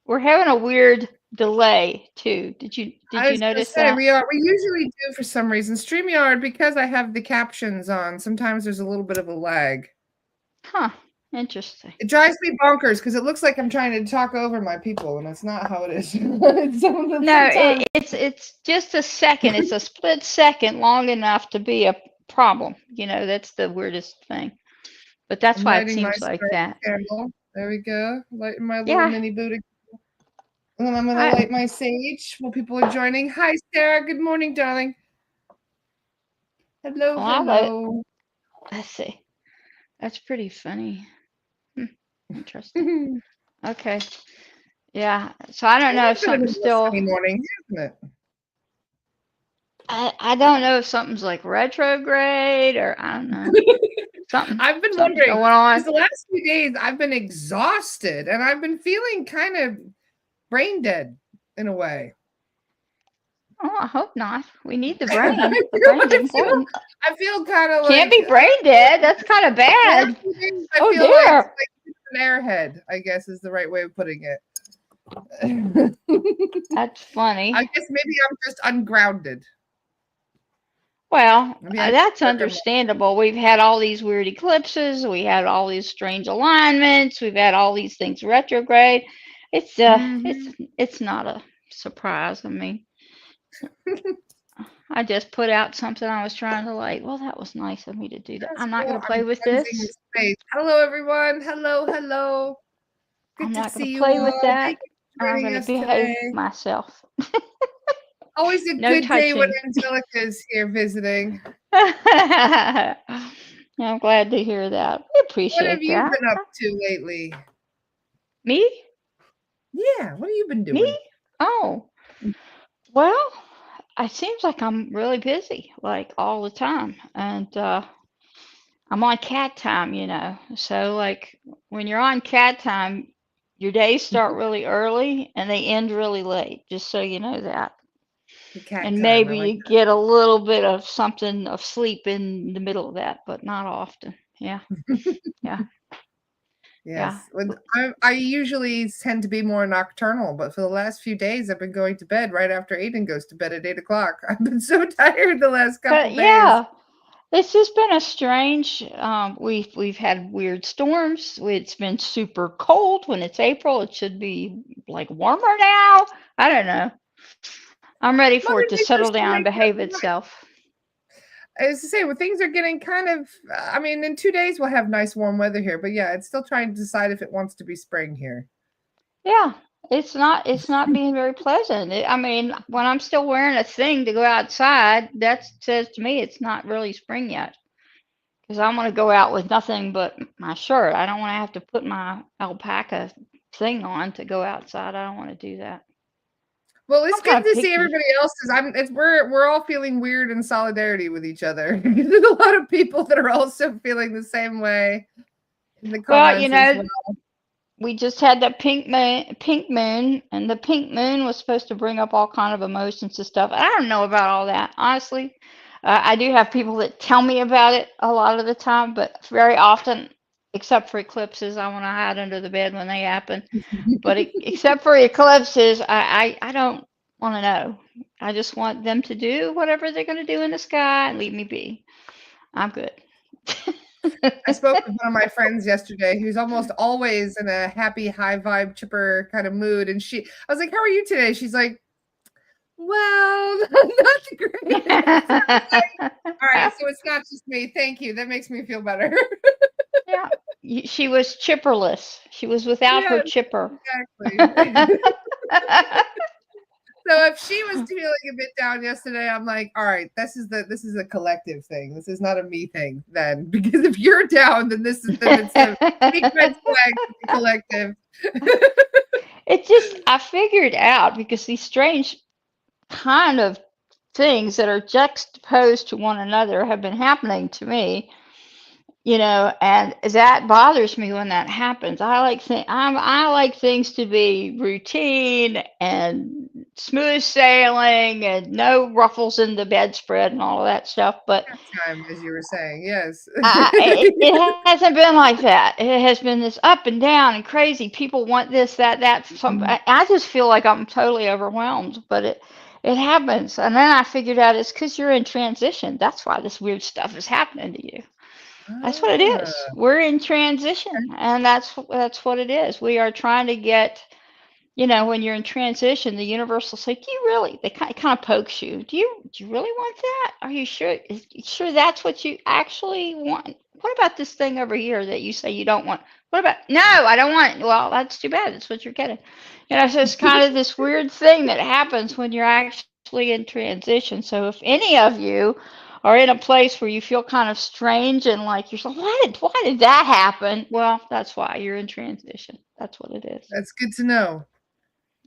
We're having a weird delay too. Did I you was gonna notice say that? we usually do for some reason. StreamYard, because I have the captions on, sometimes there's a little bit of a lag. Huh. Interesting. It drives me bonkers because it looks like I'm trying to talk over my people, and it's not how it is. No, Sometimes. it's just a second. It's a split second long enough to be a problem. That's the weirdest thing. But that's I'm why it lighting my seems like spirit that. candle. There we go. Lighting my little Yeah. mini Buddha. And then I'm going to I light my sage while people are joining. Hi, Sarah. Good morning, darling. Hello, well, I'll let hello. let's see. That's pretty funny. Hmm, interesting. Okay. Yeah. So I don't It know if has been a bit something's of a still sunny morning, hasn't it? I don't know if something's like retrograde or I don't know. I've been Something's wondering going because on. the last few days I've been exhausted and I've been feeling kind of brain dead in a way. Oh, I hope not. We need the I brain. The feel, brain's I feel, important. I feel kind of Can't like be brain dead. That's kind of the last bad. few days I Oh feel like dear. an airhead. I guess is the right way of putting it. That's I funny. guess maybe I'm just ungrounded. Well, Maybe I need to that's work on. understandable. We've had all these weird eclipses. We had all these strange alignments. We've had all these things retrograde. It's uh, it's Mm-hmm. it's not a surprise. I mean, I just put out something I was trying to like. Well, that was nice of me to do that. Yes, I'm not well, going to play I'm with cleansing the this. space. Hello, everyone. Hello, hello. I'm Good to not going see to you play with all. that. Thank you for I'm joining going to us behave today. myself. Always a No good day when touching. Angelica is here visiting. I'm glad to hear that. I What have appreciate you that. been up to lately? Me? Yeah, what have you been Me? doing? Oh, well, it seems like I'm really busy, like all the time. And I'm on cat time. So, like, when you're on cat time, your days start really early and they end really late, just so you know that. The cat And time. I maybe like you get a little bit of something of sleep in the middle of that, but not often. Yeah, that. yeah, yeah. Yes. I usually tend to be more nocturnal, but for the last few days, I've been going to bed right after Aiden goes to bed at 8 o'clock. I've been so tired the last couple But days. yeah, it's just been a strange. We've had weird storms. It's been super cold when it's April. It should be like warmer now. I don't know. I'm ready for it Mother to settle Nature's down still and making behave up. itself. As I say, well, things are getting kind of. I mean, in 2 days we'll have nice warm weather here, but yeah, it's still trying to decide if it wants to be spring here. Yeah, it's not being very pleasant. I mean, when I'm still wearing a thing to go outside, that says to me it's not really spring yet. Because I want to go out with nothing but my shirt. I don't want to have to put my alpaca thing on to go outside. I don't want to do that. Well, it's I'm kind good of to see picky. everybody else's. We're all feeling weird in solidarity with each other. There's a lot of people that are also feeling the same way in the Well, comments as well. we just had that pink moon, and the pink moon was supposed to bring up all kind of emotions and stuff. I don't know about all that, honestly. I do have people that tell me about it a lot of the time, but very often, except for eclipses, I want to hide under the bed when they happen. But except for eclipses, I don't want to know. I just want them to do whatever they're going to do in the sky and leave me be. I'm good. I spoke with one of my friends yesterday who's almost always in a happy, high vibe, chipper kind of mood. And I was like, "How are you today?" She's like, "Well, not the greatest." I was like, "All right, so it's not just me. Thank you. That makes me feel better." Yeah, she was chipperless. She was without her Yes, chipper. exactly. So if she was feeling a bit down yesterday, I'm like, all right, this is a collective thing. This is not a me thing then. Because if you're down, then it's a big red flag for the collective. It just, I figured out because these strange kind of things that are juxtaposed to one another have been happening to me, and that bothers me when that happens. I like things to be routine and smooth sailing and no ruffles in the bedspread and all of that stuff. But Time, as you were saying, yes. it hasn't been like that. It has been this up and down and crazy. People want this, that, that. Some, I just feel like I'm totally overwhelmed, but it happens. And then I figured out it's because you're in transition. That's why this weird stuff is happening to you. That's what it is. Ah, We're in transition, and that's what it is. We are trying to get, when you're in transition, the universe will say, "Do you really?" They kind of pokes you. Do you really want that? Are you sure? Sure that's what you actually want? What about this thing over here that you say you don't want? What about? No, I don't want it. Well, that's too bad. That's what you're getting. So it's kind of this weird thing that happens when you're actually in transition. So if any of you are in a place where you feel kind of strange and like you're like, why did that happen? Well, that's why you're in transition. That's what it is. that's good to know.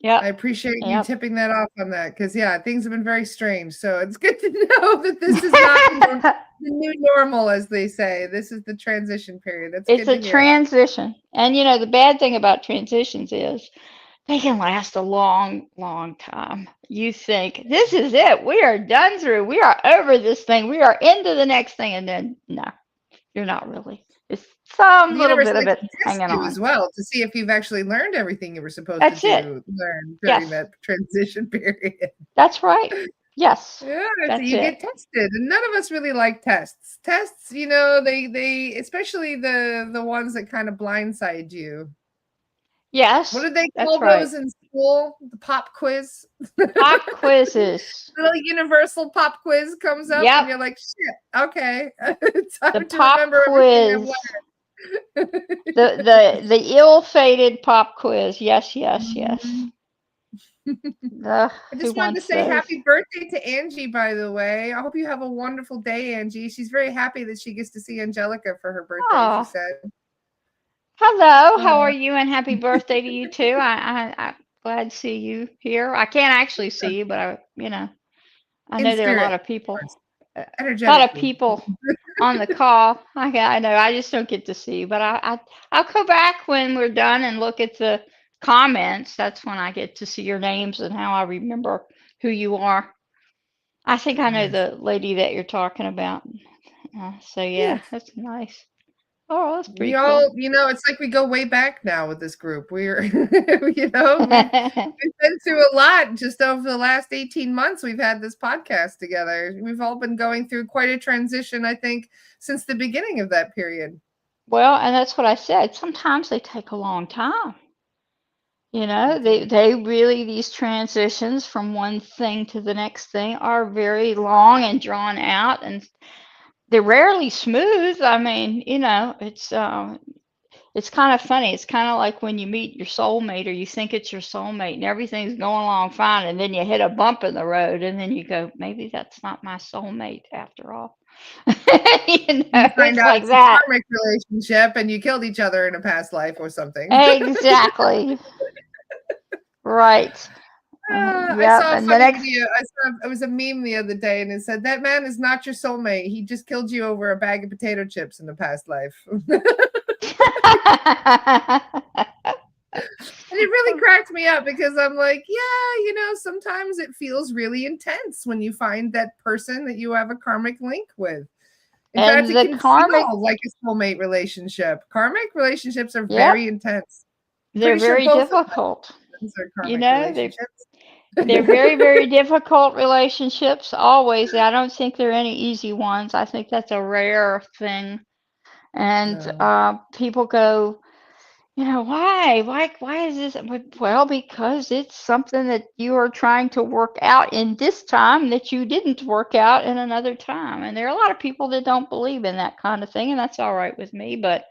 I Yep. appreciate you Yep. tipping that off on that because, yeah, things have been very strange. So it's good to know that this is not the new normal, as they say. This is the transition period. That's It's good a to hear. transition. And the bad thing about transitions is they can last a long, long time. You think, this is it. We are done through. We are over this thing. We are into the next thing. And then, no, you're not really. It's some The little universe bit of likes it to test hanging you on. as well to see if you've actually learned everything you were supposed to That's it. learn during Yes, that transition period. that's right. Yes, Yeah, so that's you it. get tested, and none of us really like tests. Tests, they especially the ones that kind of blindside you. What Yes, did they that's call right. those in school? The pop quiz? Pop quizzes. Little universal pop quiz comes up, and Yep, you're like, "Shit, okay, the time to pop remember everything I've quiz. The ill-fated pop quiz. Yes, yes, yes. learned." Ugh, I who just wanted to wants say those? happy birthday to Angie, by the way. I hope you have a wonderful day, Angie. She's very happy that she gets to see Angelica for her birthday, she Oh, said. hello. Uh, How are you? And happy birthday to you too. I'm glad to see you here. I can't actually see you, but I in know there are a lot spirit, of of people. course, A lot of energetically. people on the call. I know. I just don't get to see you, but I'll go back when we're done and look at the comments. That's when I get to see your names and how I remember who you are. I think I know Yes. the lady that you're talking about. So yeah, Yes. that's nice. Oh, that's We pretty cool. all, it's like we go way back now with this group. We're, we've been through a lot just over the last 18 months. We've had this podcast together. We've all been going through quite a transition, I think, since the beginning of that period. Well, and that's what I said. Sometimes they take a long time. They do. They really, these transitions from one thing to the next thing are very long and drawn out, and they're rarely smooth. I mean, it's kind of funny. It's kind of like when you meet your soulmate or you think it's your soulmate and everything's going along fine, and then you hit a bump in the road, and then you go, maybe that's not my soulmate after all. You find It's out like it's a that. karmic relationship and you killed each other in a past life or something. Exactly. Right. I Yep. saw a And the funny next. video. It was a meme the other day, and it said that man is not your soulmate. He just killed you over a bag of potato chips in the past life. And it really cracked me up because I'm like, yeah, sometimes it feels really intense when you find that person that you have a karmic link with. In fact, And it the can karmic, feel like a soulmate relationship. Karmic relationships are yep, very intense. they're Pretty sure very both of difficult. them are You karmic know, they're relationships. they're very, very difficult relationships always. I don't think there are any easy ones. I think that's a rare thing. And No. people go, why is this? Well, because it's something that you are trying to work out in this time that you didn't work out in another time. And there are a lot of people that don't believe in that kind of thing, and that's all right with me, but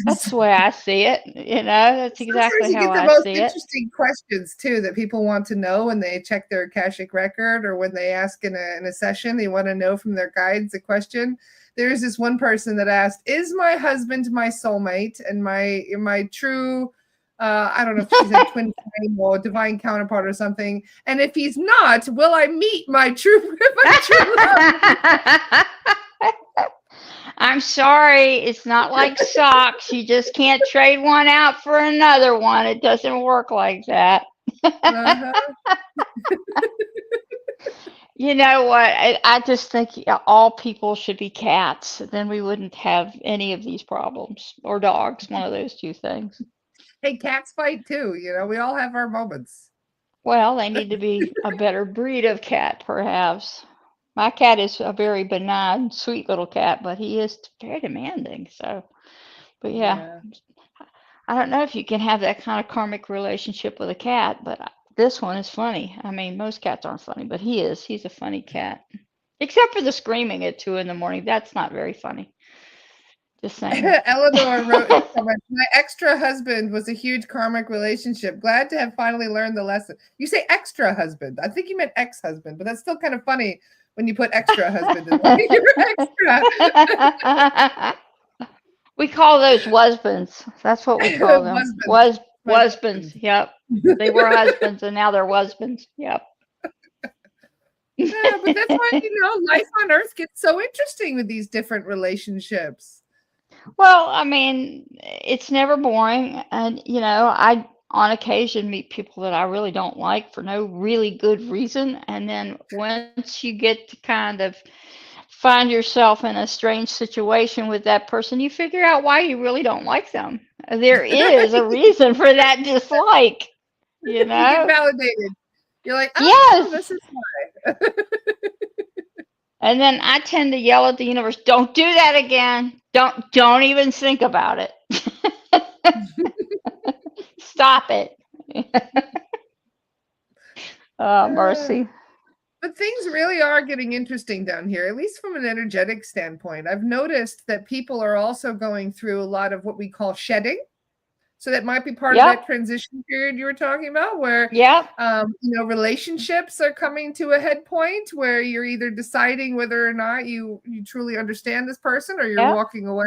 that's the way I see it. That's Sometimes exactly you how get the I most see it. interesting questions too that people want to know when they check their Akashic record or when they ask in a session. They want to know from their guides a question. There's this one person that asked, "Is my husband my soulmate and my true?" I don't know if she said twin flame or divine counterpart or something. And if he's not, will I meet my true love? I'm sorry, it's not like socks. You just can't trade one out for another one. It doesn't work like that. Uh-huh. You know what? I just think all people should be cats. Then we wouldn't have any of these problems. Or dogs, one of those two things. Hey, cats fight too. We all have our moments. Well, they need to be a better breed of cat, perhaps. My cat is a very benign, sweet little cat, but he is very demanding. So, but yeah, Yeah. I don't know if you can have that kind of karmic relationship with a cat, but this one is funny. I mean, most cats aren't funny, but he is. He's a funny cat. Except for the screaming at 2 in the morning. That's not very funny. Just saying. Eleanor wrote in the comments, my extra husband was a huge karmic relationship. Glad to have finally learned the lesson. You say extra husband. I think you meant ex-husband, but that's still kind of funny when you put extra husband in there. You're extra. We call those husbands. That's what we call them. Husbands. Husbands. Yep. They were husbands and now they're husbands. Yep. Yeah, but that's why, life on Earth gets so interesting with these different relationships. Well, I mean, it's never boring. And, I on occasion meet people that I really don't like for no really good reason. And then once you get to kind of find yourself in a strange situation with that person, you figure out why you really don't like them. There is a reason for that dislike, you You get know? validated. You're like, oh, Yes. this is why. And then I tend to yell at the universe, don't do that again. Don't even think about it. Stop it. Oh, mercy. But things really are getting interesting down here, at least from an energetic standpoint. I've noticed that people are also going through a lot of what we call shedding. So that might be part of that transition period you were talking about, where relationships are coming to a head point where you're either deciding whether or not you truly understand this person or you're walking away.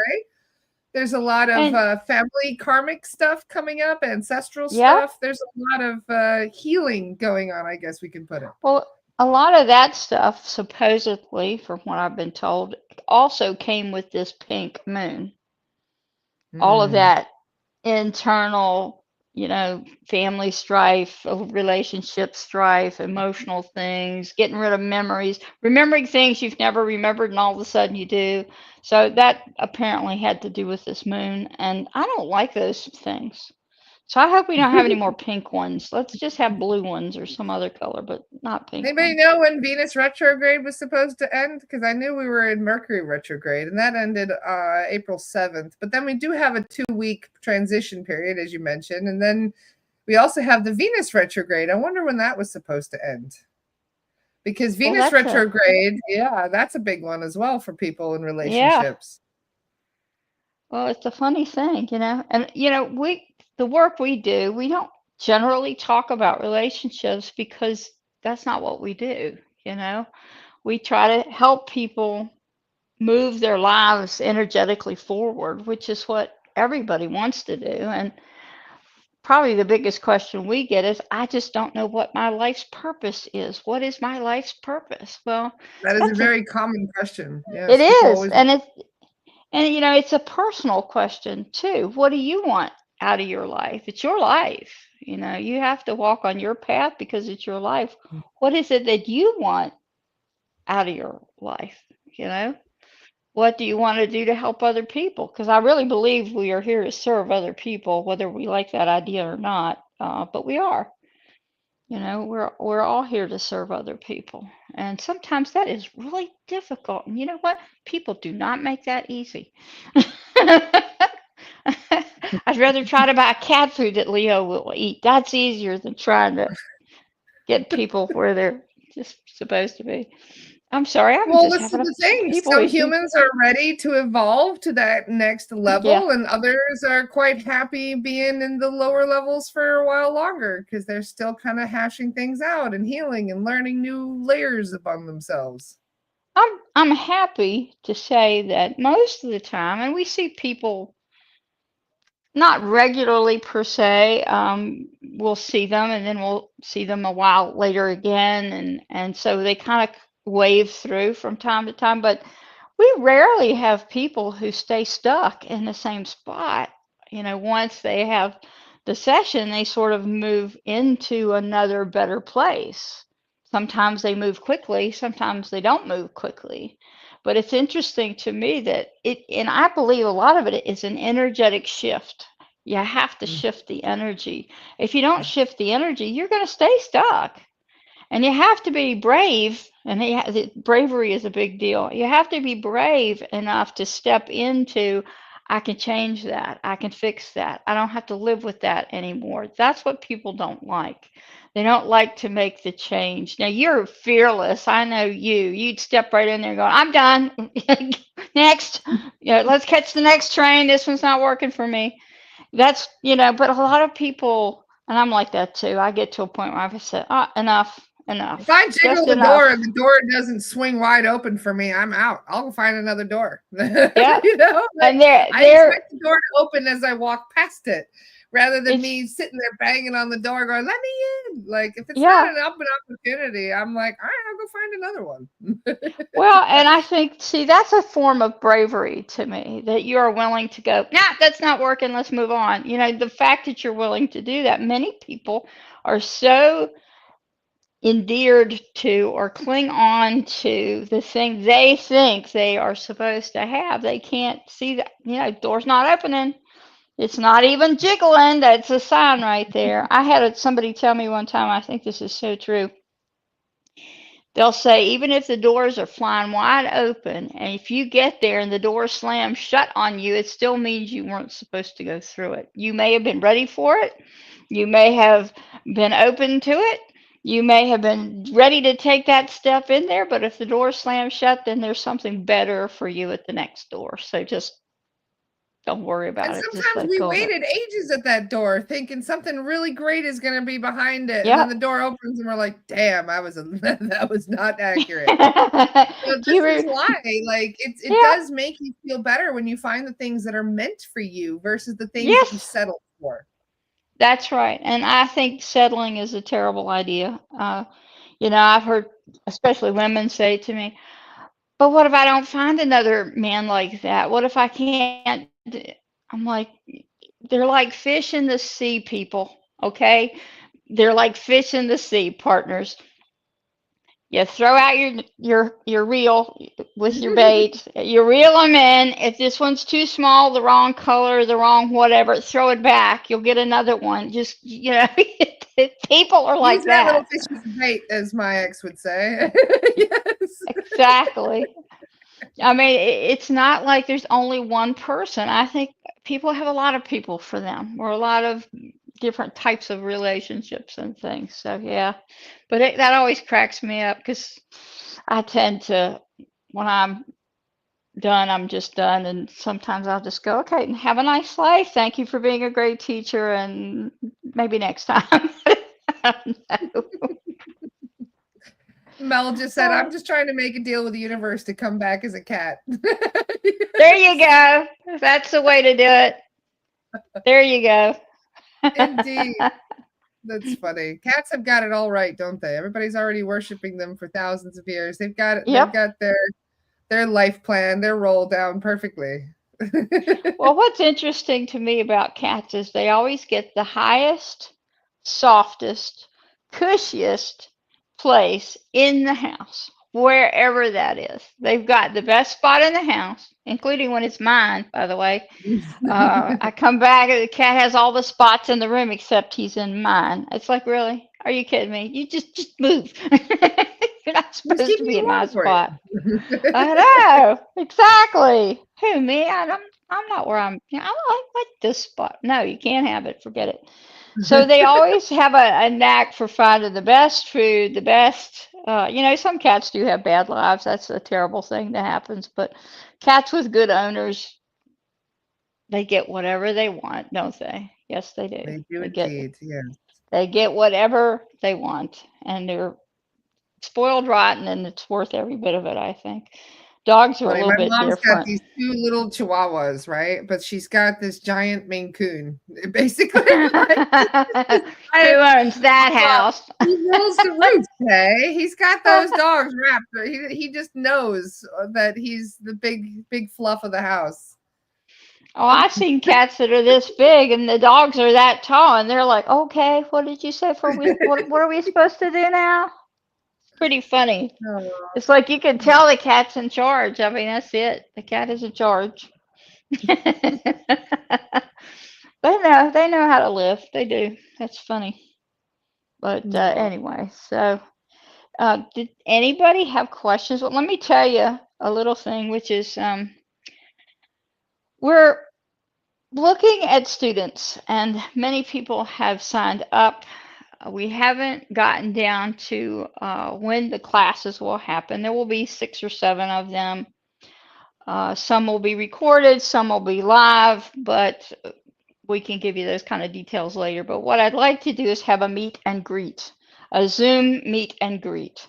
There's a lot of family karmic stuff coming up, ancestral stuff. There's a lot of healing going on, I guess we can put it. Well, a lot of that stuff, supposedly, from what I've been told, also came with this pink moon. All of that internal, family strife, relationship strife, emotional things, getting rid of memories, remembering things you've never remembered, and all of a sudden you do. So that apparently had to do with this moon, and I don't like those things. So I hope we don't have any more pink ones. Let's just have blue ones or some other color, but not pink. Anybody know when Venus retrograde was supposed to end? Because I knew we were in Mercury retrograde, and that ended April 7th. But then we do have a 2-week transition period, as you mentioned. And then we also have the Venus retrograde. I wonder when that was supposed to end. Because Venus retrograde, that's a big one as well for people in relationships. Well, it's a funny thing, and the work we do, we don't generally talk about relationships because that's not what we do. We try to help people move their lives energetically forward, which is what everybody wants to do. And probably the biggest question we get is, I just don't know what my life's purpose is. What is my life's purpose? Well, that is a very common question. Yes, it is, and it's a personal question too. What do you want out of your life? It's your life. You have to walk on your path because it's your life. What is it that you want out of your life? What do you want to do to help other people? Because I really believe we are here to serve other people, whether we like that idea or not. But we are. We're all here to serve other people, and sometimes that is really difficult. And you know what? People do not make that easy. I'd rather try to buy cat food that Leo will eat. That's easier than trying to get people where they're just supposed to be. I'm sorry. This is the thing. Some humans are ready to evolve to that next level, and others are quite happy being in the lower levels for a while longer because they're still kind of hashing things out and healing and learning new layers upon themselves. I'm happy to say that most of the time, and we see people not regularly per se, we'll see them and then we'll see them a while later again, and so they kind of wave through from time to time, but we rarely have people who stay stuck in the same spot. Once they have the session, they sort of move into another better place. Sometimes they move quickly, sometimes they don't move quickly. But it's interesting to me that and I believe a lot of it is an energetic shift. You have to Mm. shift the energy. If you don't shift the energy, you're going to stay stuck. And you have to be brave, and bravery is a big deal. You have to be brave enough to step into, I can change that. I can fix that. I don't have to live with that anymore. That's what people don't like. They don't like to make the change. Now, you're fearless. I know you. You'd step right in there going, I'm done. Next. Let's catch the next train. This one's not working for me. But a lot of people, and I'm like that too. I get to a point where I've said, enough, If enough, I jiggle just the door and enough. the door doesn't swing wide open for me, I'm out. I'll go find another door. Yeah. Like And they're, I they're, expect the door to open as I walk past it, rather than it's, me sitting there banging on the door going, "Let me in." Like if it's not yeah. an open opportunity, I'm like, all right, I'll go find another one. Well, and I think, see, that's a form of bravery to me, that you are willing to go, nah, that's not working. Let's move on. The fact that you're willing to do that, many people are so endeared to or cling on to the thing they think they are supposed to have. They can't see that, door's not opening. It's not even jiggling. That's a sign right there. I had somebody tell me one time, I think this is so true. They'll say, even if the doors are flying wide open, and if you get there and the door slams shut on you, it still means you weren't supposed to go through it. You may have been ready for it. You may have been open to it. You may have been ready to take that step in there, but if the door slams shut, then there's something better for you at the next door. So just don't worry And about it. Just sometimes let we go of it. waited ages at that door thinking something really great is going to be behind it. And then the Yep. door opens and we're like, damn, that was not accurate. So Do you this is why, like, it Yeah. does make you feel better when you find the things that are meant for you versus the things that you Yes. settle for. That's right. And I think settling is a terrible idea. I've heard, especially women, say to me, but what if I don't find another man like that? What if I can't? I'm like, they're like fish in the sea, people. Okay? They're like fish in the sea, partners. You throw out your reel with your bait. You reel them in. If this one's too small, the wrong color, the wrong whatever, throw it back. You'll get another one. Just people are Use like that little that. fish as bait, as my ex would say. Yes. Exactly. I mean, it's not like there's only one person. I think people have a lot of people for them, or a lot of different types of relationships and things. So yeah, but that always cracks me up because I tend to, when I'm done, I'm just done, and sometimes I'll just go, okay, have a nice life. Thank you for being a great teacher, and maybe next time. I don't know. Mel just said, I'm just trying to make a deal with the universe to come back as a cat. There you go. That's the way to do it. There you go. Indeed. That's funny. Cats have got it all right, don't they? Everybody's already worshiping them for thousands of years. They've Yep. got their life plan, their roll down perfectly. Well, what's interesting to me about cats is they always get the highest, softest, cushiest place in the house, wherever that is. They've got the best spot in the house, including when it's mine, by the way. I come back and the cat has all the spots in the room except he's in mine. It's like, really? Are you kidding me? You just move. You're not Just supposed keep to me be in my warm for spot. you. I know, exactly. Who, me? I'm not where I like this spot. No, you can't have it. Forget it. So they always have a knack for finding the best food, the best. Some cats do have bad lives. That's a terrible thing that happens. But cats with good owners, they get whatever they want, don't they? Yes, they do. They do They get indeed, yeah. they get whatever they want, and they're spoiled rotten, and it's worth every bit of it, I think. Dogs are a Funny. little My bit mom's got different. these 2 little chihuahuas, right? But she's got this giant Maine Coon. Basically, like, Who this giant owns that chihuahua. house? He rules the roost, hey? He's got those dogs wrapped. He just knows that he's the big fluff of the house. Oh, I've seen cats that are this big, and the dogs are that tall, and they're like, "Okay, what did you say for we? What are we supposed to do now?" Pretty funny. Oh, It's like you can tell the cat's in charge. I mean, that's it. The cat is in charge. They know how to live. They do. That's funny. But no. anyway, so did anybody have questions? Well, let me tell you a little thing, which is we're looking at students, and many people have signed up. We haven't gotten down to when the classes will happen. There will be 6 or 7 of them. Some will be recorded, some will be live, but we can give you those kind of details later. But what I'd like to do is have a meet and greet, a Zoom meet and greet.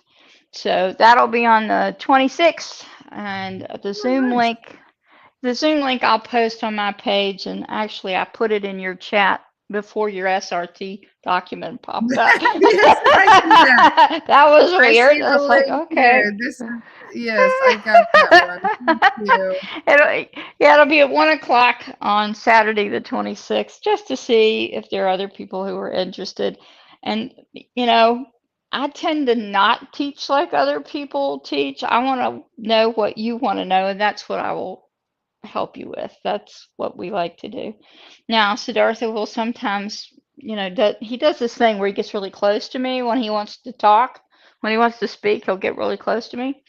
So that'll be on the 26th, and Oh, nice. The Zoom link I'll post on my page, and actually I put it in your chat before your SRT document popped up. Yes, I see that. That was I weird. see I the was like, link here. okay. This is, yes, I got that one. Thank you. it'll, yeah, it'll be at 1 o'clock on Saturday the 26th, just to see if there are other people who are interested. And, you know, I tend to not teach like other people teach. I want to know what you want to know, and that's what I will help you with. That's what we like to do. Now, Siddhartha will sometimes, he does this thing where he gets really close to me when he wants to talk. When he wants to speak, he'll get really close to me.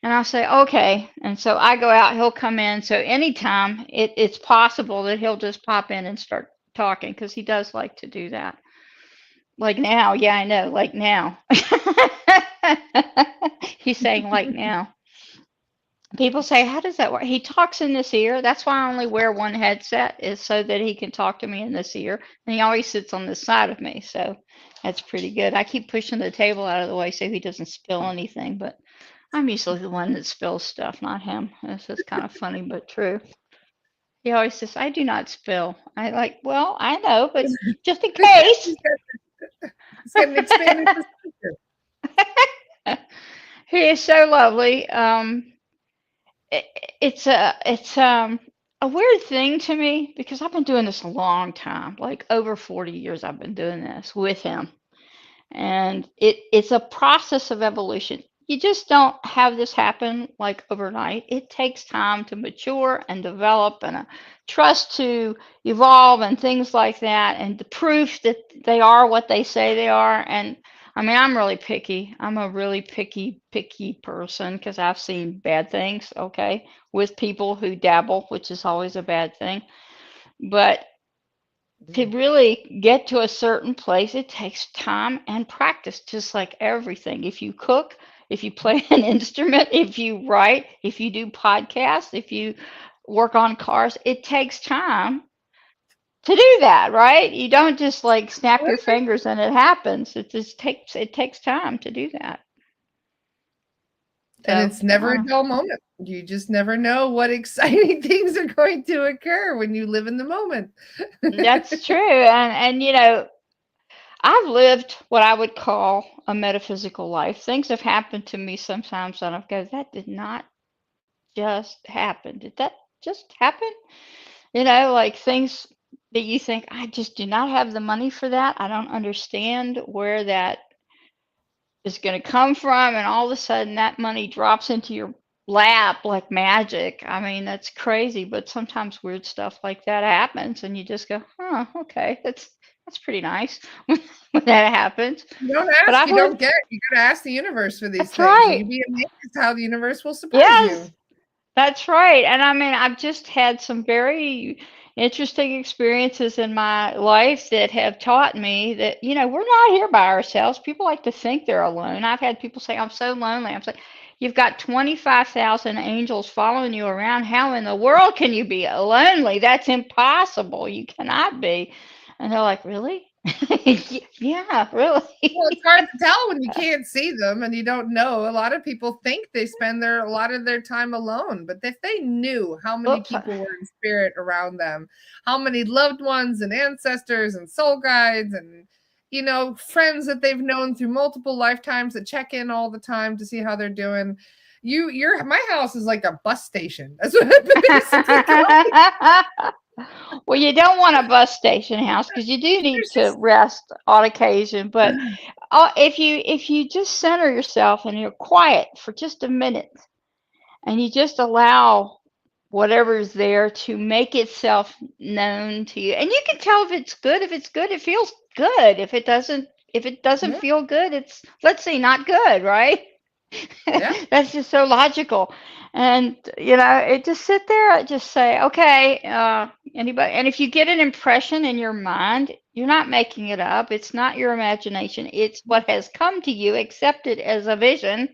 And I'll say, okay. And so I go out, he'll come in. So anytime it's possible that he'll just pop in and start talking because he does like to do that. Like now. Yeah, I know. Like now. He's saying like now. People say, how does that work? He talks in this ear. That's why I only wear one headset, is so that he can talk to me in this ear. And he always sits on this side of me. So that's pretty good. I keep pushing the table out of the way so he doesn't spill anything. But I'm usually the one that spills stuff, not him. This is kind of funny, but true. He always says, I do not spill. I like, well, I know, but just in case. He's got an expanded perspective. He is so lovely. It, it's a weird thing to me because I've been doing this a long time, like over 40 years I've been doing this with him. And it's a process of evolution. You just don't have this happen like overnight. It takes time to mature and develop, and a trust to evolve and things like that, and the proof that they are what they say they are. And I mean, I'm really picky. I'm a really picky person because I've seen bad things, okay, with people who dabble, which is always a bad thing. But to really get to a certain place, it takes time and practice, just like everything. If you cook, if you play an instrument, if you write, if you do podcasts, if you work on cars, it takes time to do that, right? You don't just like snap your fingers and it happens. It takes time to do that. And So, it's never a dull moment. You just never know what exciting things are going to occur when you live in the moment. that's true. And I've lived what I would call a metaphysical life. Things have happened to me sometimes, and I go, that did not just happen. Did that just happen? Like things that you think, I just do not have the money for that. I don't understand where that is going to come from. And all of a sudden, that money drops into your lap like magic. I mean, that's crazy, but sometimes weird stuff like that happens, and you just go, "Huh, okay, that's pretty nice when that happens." You don't But ask, I've you don't lived. get. You got to ask the universe for these That's things, and right. you'd be amazed how the universe will surprise Yes, you. that's right. And I mean, I've just had some very interesting experiences in my life that have taught me that, we're not here by ourselves. People like to think they're alone. I've had people say, I'm so lonely. I'm like, you've got 25,000 angels following you around. How in the world can you be lonely? That's impossible. You cannot be. And they're like, really? Yeah, Well, it's really. hard to tell when you can't see them and you don't know. A lot of people think they spend a lot of their time alone, but if they knew how many Oops. people were in spirit around them, how many loved ones and ancestors and soul guides and friends that they've known through multiple lifetimes that check in all the time to see how they're doing. My house is like a bus station. That's what it basically called. Well, you don't want a bus station house because you do need There's to just rest on occasion. But if you just center yourself and you're quiet for just a minute, and you just allow whatever's there to make itself known to you, and you can tell if it's good. If it's good, it feels good. If it doesn't yeah, feel good, it's, let's say, not good, right? yeah. That's just so logical. And it just sit there, just say, okay, anybody. And if you get an impression in your mind, you're not making it up. It's not your imagination. It's what has come to you. Accept it as a vision,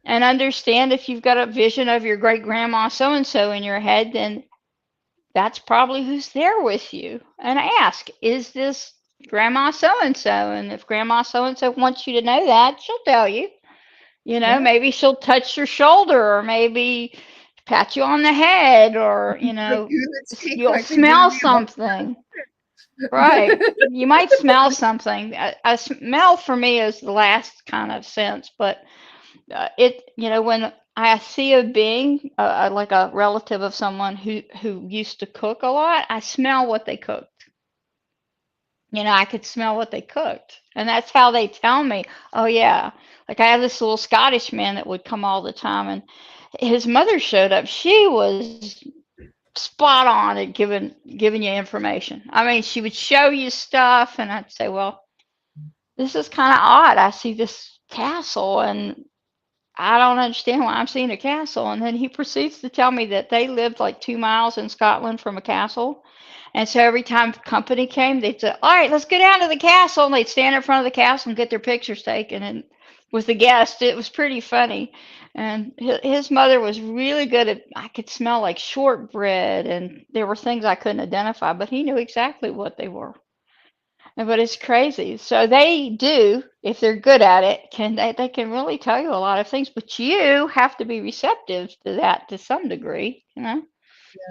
and understand if you've got a vision of your great grandma so and so in your head, then that's probably who's there with you. And ask, is this grandma so and so? And if grandma so and so wants you to know that, she'll tell you. Yeah. Maybe she'll touch your shoulder, or maybe pat you on the head, or Like you that speak you'll like they did in smell the above. something. Right. You might smell something. A smell for me is the last kind of sense, but when I see a being, like a relative of someone who used to cook a lot, I smell what they cooked. I could smell what they cooked. And that's how they tell me, oh, yeah. Like I have this little Scottish man that would come all the time, and his mother showed up. She was spot on at giving you information. I mean, she would show you stuff, and I'd say, well, this is kind of odd. I see this castle, and I don't understand why I'm seeing a castle. And then he proceeds to tell me that they lived like 2 miles in Scotland from a castle. And so every time company came, they'd say, all right, let's go down to the castle. And they'd stand in front of the castle and get their pictures taken. And with the guests, it was pretty funny. And his mother was really good at, I could smell like shortbread, and there were things I couldn't identify, but he knew exactly what they were. But it's crazy. So they do, if they're good at it, they can really tell you a lot of things, but you have to be receptive to that to some degree. Yeah.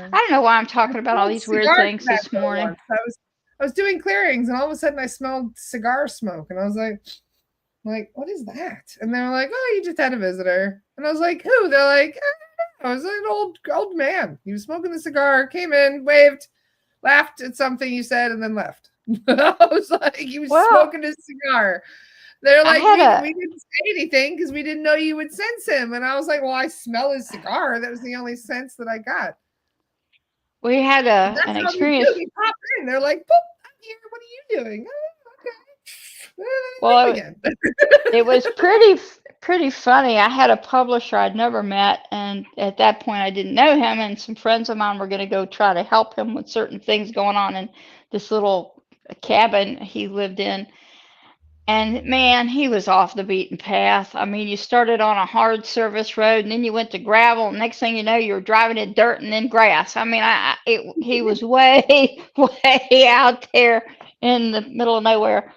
I don't know why I'm I talking about all smelled these weird cigar things this tobacco morning. once. I was doing clearings, and all of a sudden I smelled cigar smoke, and I was like, what is that? And they were like, oh, you just had a visitor. And I was like, who? They're like, I was an old man. He was smoking the cigar, came in, waved, laughed at something you said, and then left. I was like, he was Well, smoking his cigar. They're I like, had we a didn't say anything because we didn't know you would sense him. And I was like, well, I smell his cigar. That was the only sense that I got. we had But a that's an how they do. experience. They pop in. They're like, boop, I'm here. What are you doing? Oh, okay. Well, Leave again. it was pretty funny. I had a publisher I'd never met, and at that point I didn't know him, and some friends of mine were going to go try to help him with certain things going on in this little cabin he lived in. And man, he was off the beaten path. I mean, you started on a hard service road, and then you went to gravel. And next thing you know, you were driving in dirt and then grass. I mean, he was way, way out there in the middle of nowhere.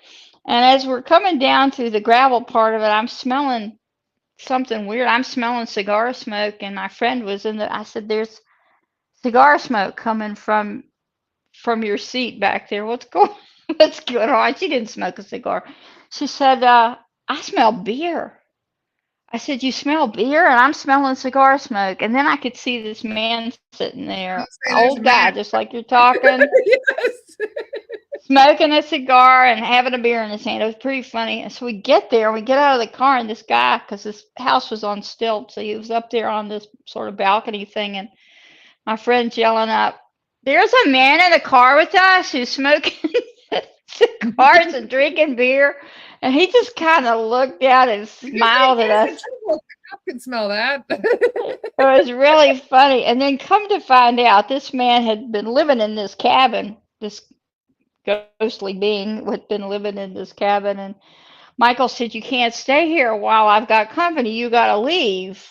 And as we're coming down to the gravel part of it, I'm smelling something weird. I'm smelling cigar smoke, and my friend was in the. I said, "There's cigar smoke coming from your seat back there. What's going on?" She didn't smoke a cigar. She said, I smell beer. I said, you smell beer? And I'm smelling cigar smoke. And then I could see this man sitting there, You say there's a old man. guy, just like you're talking, Yes. smoking a cigar and having a beer in his hand. It was pretty funny. And so we get there, we get out of the car, and this guy, because this house was on stilts, so he was up there on this sort of balcony thing, and my friend's yelling up, there's a man in the car with us who's smoking cigars and drinking beer. And he just kind of looked out and smiled at You us. guys the cop can smell that. It was really funny. And then come to find out, this man had been living in this cabin. This ghostly being had been living in this cabin. And Michael said, you can't stay here while I've got company. You got to leave.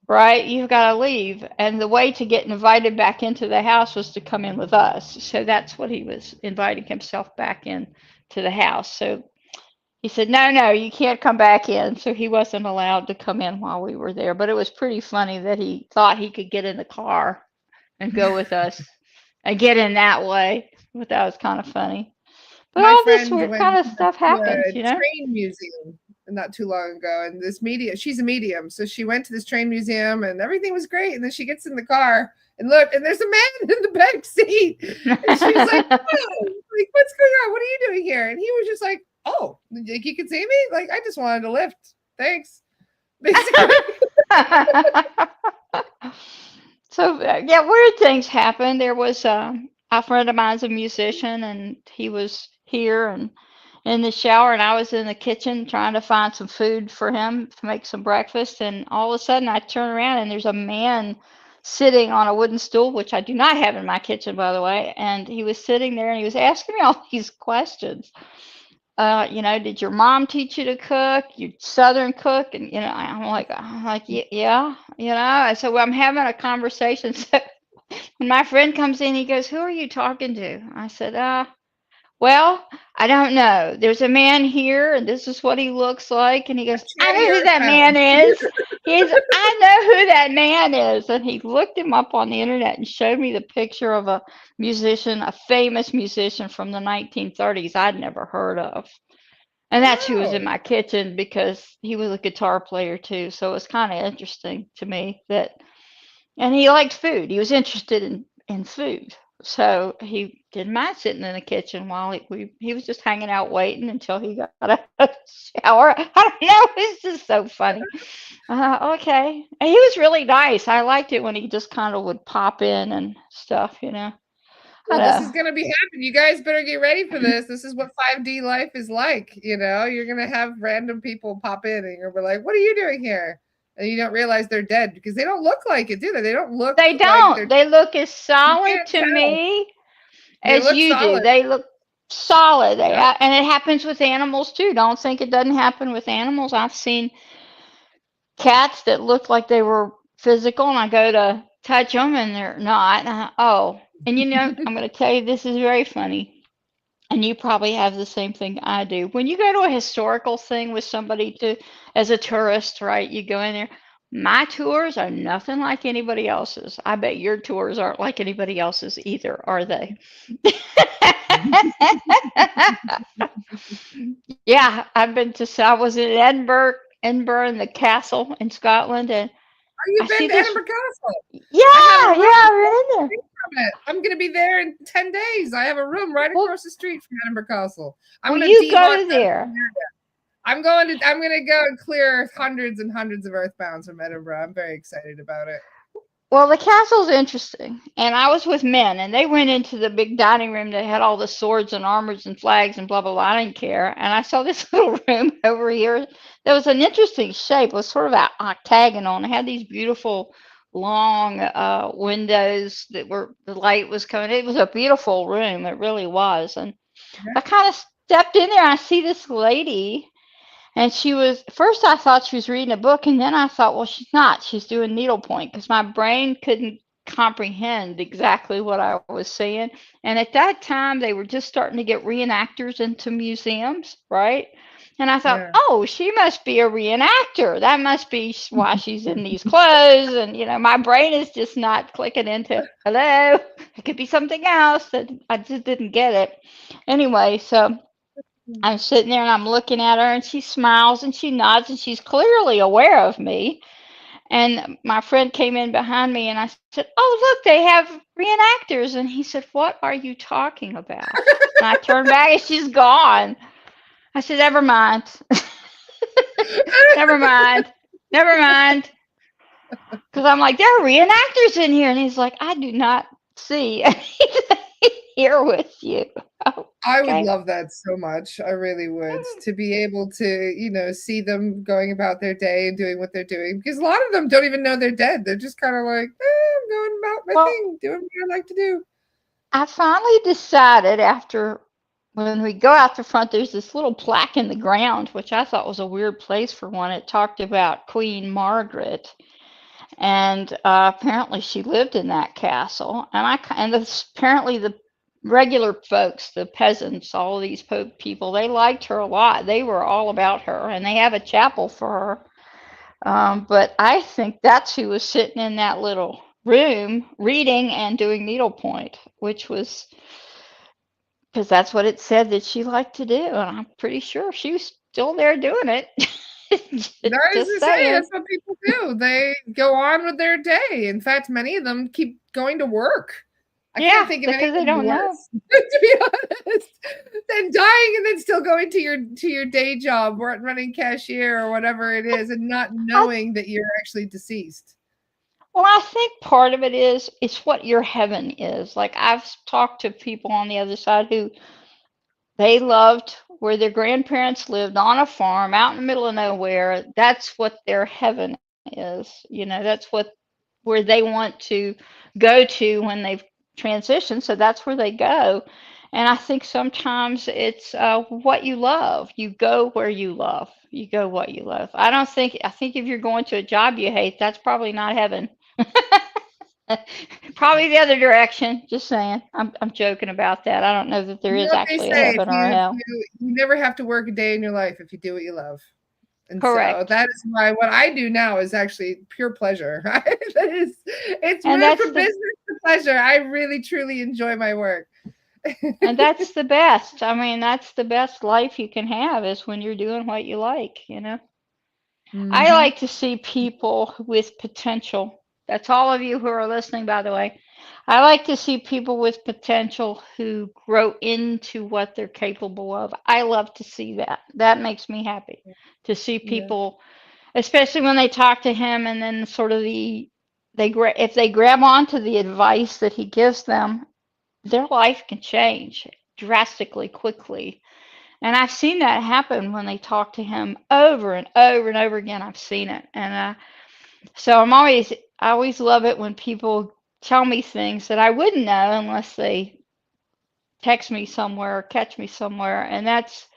Right? You've got to leave. And the way to get invited back into the house was to come in with us. So that's what he was inviting himself back in to the house. So he said, no, no, you can't come back in. So he wasn't allowed to come in while we were there. But it was pretty funny that he thought he could get in the car and go with us and get in that way. But that was kind of funny. But My all this friend weird went kind of stuff to happens, a train museum not too long ago, and this medium, she's a medium, so she went to this train museum, and everything was great. And then she gets in the car and look, and there's a man in the back seat, and she's like, "Oh, like what's going on? What are you doing here?" And he was just like, "Oh, like you can see me? Like I just wanted a lift. Thanks." Basically. So yeah, weird things happen. There was a friend of mine's a musician, and he was here and in the shower, and I was in the kitchen trying to find some food for him to make some breakfast. And all of a sudden, I turn around, and there's a man sitting on a wooden stool, which I do not have in my kitchen, by the way. And he was sitting there, and he was asking me all these questions. Did your mom teach you to cook? You Southern cook? And I'm like, yeah, And so I'm having a conversation. So when my friend comes in, he goes, "Who are you talking to?" I said, well, I don't know. There's a man here, and this is what he looks like. And he goes, "I know who that man is." I know who that man is. And he looked him up on the internet and showed me the picture of a musician, a famous musician from the 1930s I'd never heard of. And that's who was in my kitchen, because he was a guitar player too. So it was kind of interesting to me and he liked food. He was interested in food. So he didn't mind sitting in the kitchen while he was just hanging out waiting until he got a shower. I don't know. It's just so funny. Okay. And he was really nice. I liked it when he just kind of would pop in and stuff. Well, this is going to be happening. You guys better get ready for this. This is what 5D life is like. You're going to have random people pop in, and you're going to be like, "What are you doing here?" And you don't realize they're dead, because they don't look like it, do they? They don't look. They don't. Like they look as solid to me as you do. They look solid. And it happens with animals too. Don't think it doesn't happen with animals. I've seen cats that look like they were physical, and I go to touch them, and they're not. And I'm going to tell you, this is very funny. And you probably have the same thing I do. When you go to a historical thing with somebody as a tourist, right? You go in there. My tours are nothing like anybody else's. I bet your tours aren't like anybody else's either, are they? Yeah, I was in Edinburgh in the castle in Scotland, and you been to Edinburgh Castle? Yeah, we're in there. I'm going to be there in 10 days. I have a room right across the street from Edinburgh Castle. You go there. I'm going to go and clear hundreds and hundreds of earthbounds from Edinburgh. I'm very excited about it. Well, the castle's interesting, and I was with men, and they went into the big dining room that had all the swords and armors and flags and blah, blah, blah. I didn't care. And I saw this little room over here that was an interesting shape. It was sort of an octagonal, and it had these beautiful long windows the light was coming. It was a beautiful room. It really was. And I kind of stepped in there. I see this lady. And first I thought she was reading a book, and then I thought, well, she's not. She's doing needlepoint, because my brain couldn't comprehend exactly what I was saying. And at that time, they were just starting to get reenactors into museums, right? And I thought, oh, she must be a reenactor. That must be why she's in these clothes. And, my brain is just not clicking into, hello, it could be something else. That I just didn't get it. Anyway, so I'm sitting there and I'm looking at her, and she smiles and she nods, and she's clearly aware of me. And my friend came in behind me, and I said, "Oh, look, they have reenactors." And he said, "What are you talking about?" And I turned back, and she's gone. I said, "Never mind." Never mind. Because I'm like, there are reenactors in here. And he's like, "I do not see here with you." Okay. I would love that so much. I really would, to be able to, see them going about their day and doing what they're doing, because a lot of them don't even know they're dead. They're just kind of like, I'm going about my thing, doing what I like to do. I finally decided, after when we go out the front, there's this little plaque in the ground, which I thought was a weird place for one. It talked about Queen Margaret, and apparently she lived in that castle. And apparently the regular folks, the peasants, all of these people, they liked her a lot. They were all about her, and they have a chapel for her. But I think that's who was sitting in that little room reading and doing needlepoint, which was because that's what it said that she liked to do. And I'm pretty sure she was still there doing it. I was Just gonna say saying. that's what people do. They go on with their day. In fact, many of them keep going to work. I can't Yeah, think of because they anything don't know. worse, to be honest, than dying and then still going to your day job, or running cashier or whatever it is, and not I, knowing that you're actually deceased. well, I think part of it is it's what your heaven is. Like I've talked to people on the other side who they loved where their grandparents lived on a farm out in the middle of nowhere. That's what their heaven is. You know, that's where they want to go to when they've transitioned. So that's where they go. And I think sometimes it's what you love. You go where you love. You go what you love. I think if you're going to a job you hate, that's probably not heaven. Probably the other direction. Just saying. I'm joking about that. I don't know that there You know is what they actually a say? If heaven or a hell. you never have to work a day in your life if you do what you love. And so Correct. that is why what I do now is actually pure pleasure. It's And moved that's from the business to pleasure. I really truly enjoy my work. and that's the best. I mean, that's the best life you can have is when you're doing what you like, you know. I Hmm. like to see people with potential. That's all of you who are listening, by the way. I like to see people with potential who grow into what they're capable of. I love to see that. That makes me happy to see Yeah. people, especially when they talk to him and then sort of if they grab onto the advice that he gives them, their life can change drastically quickly. And I've seen that happen when they talk to him over and over and over again. I've seen it. And so I always love it when people tell me things that I wouldn't know unless they text me somewhere or catch me somewhere. And that's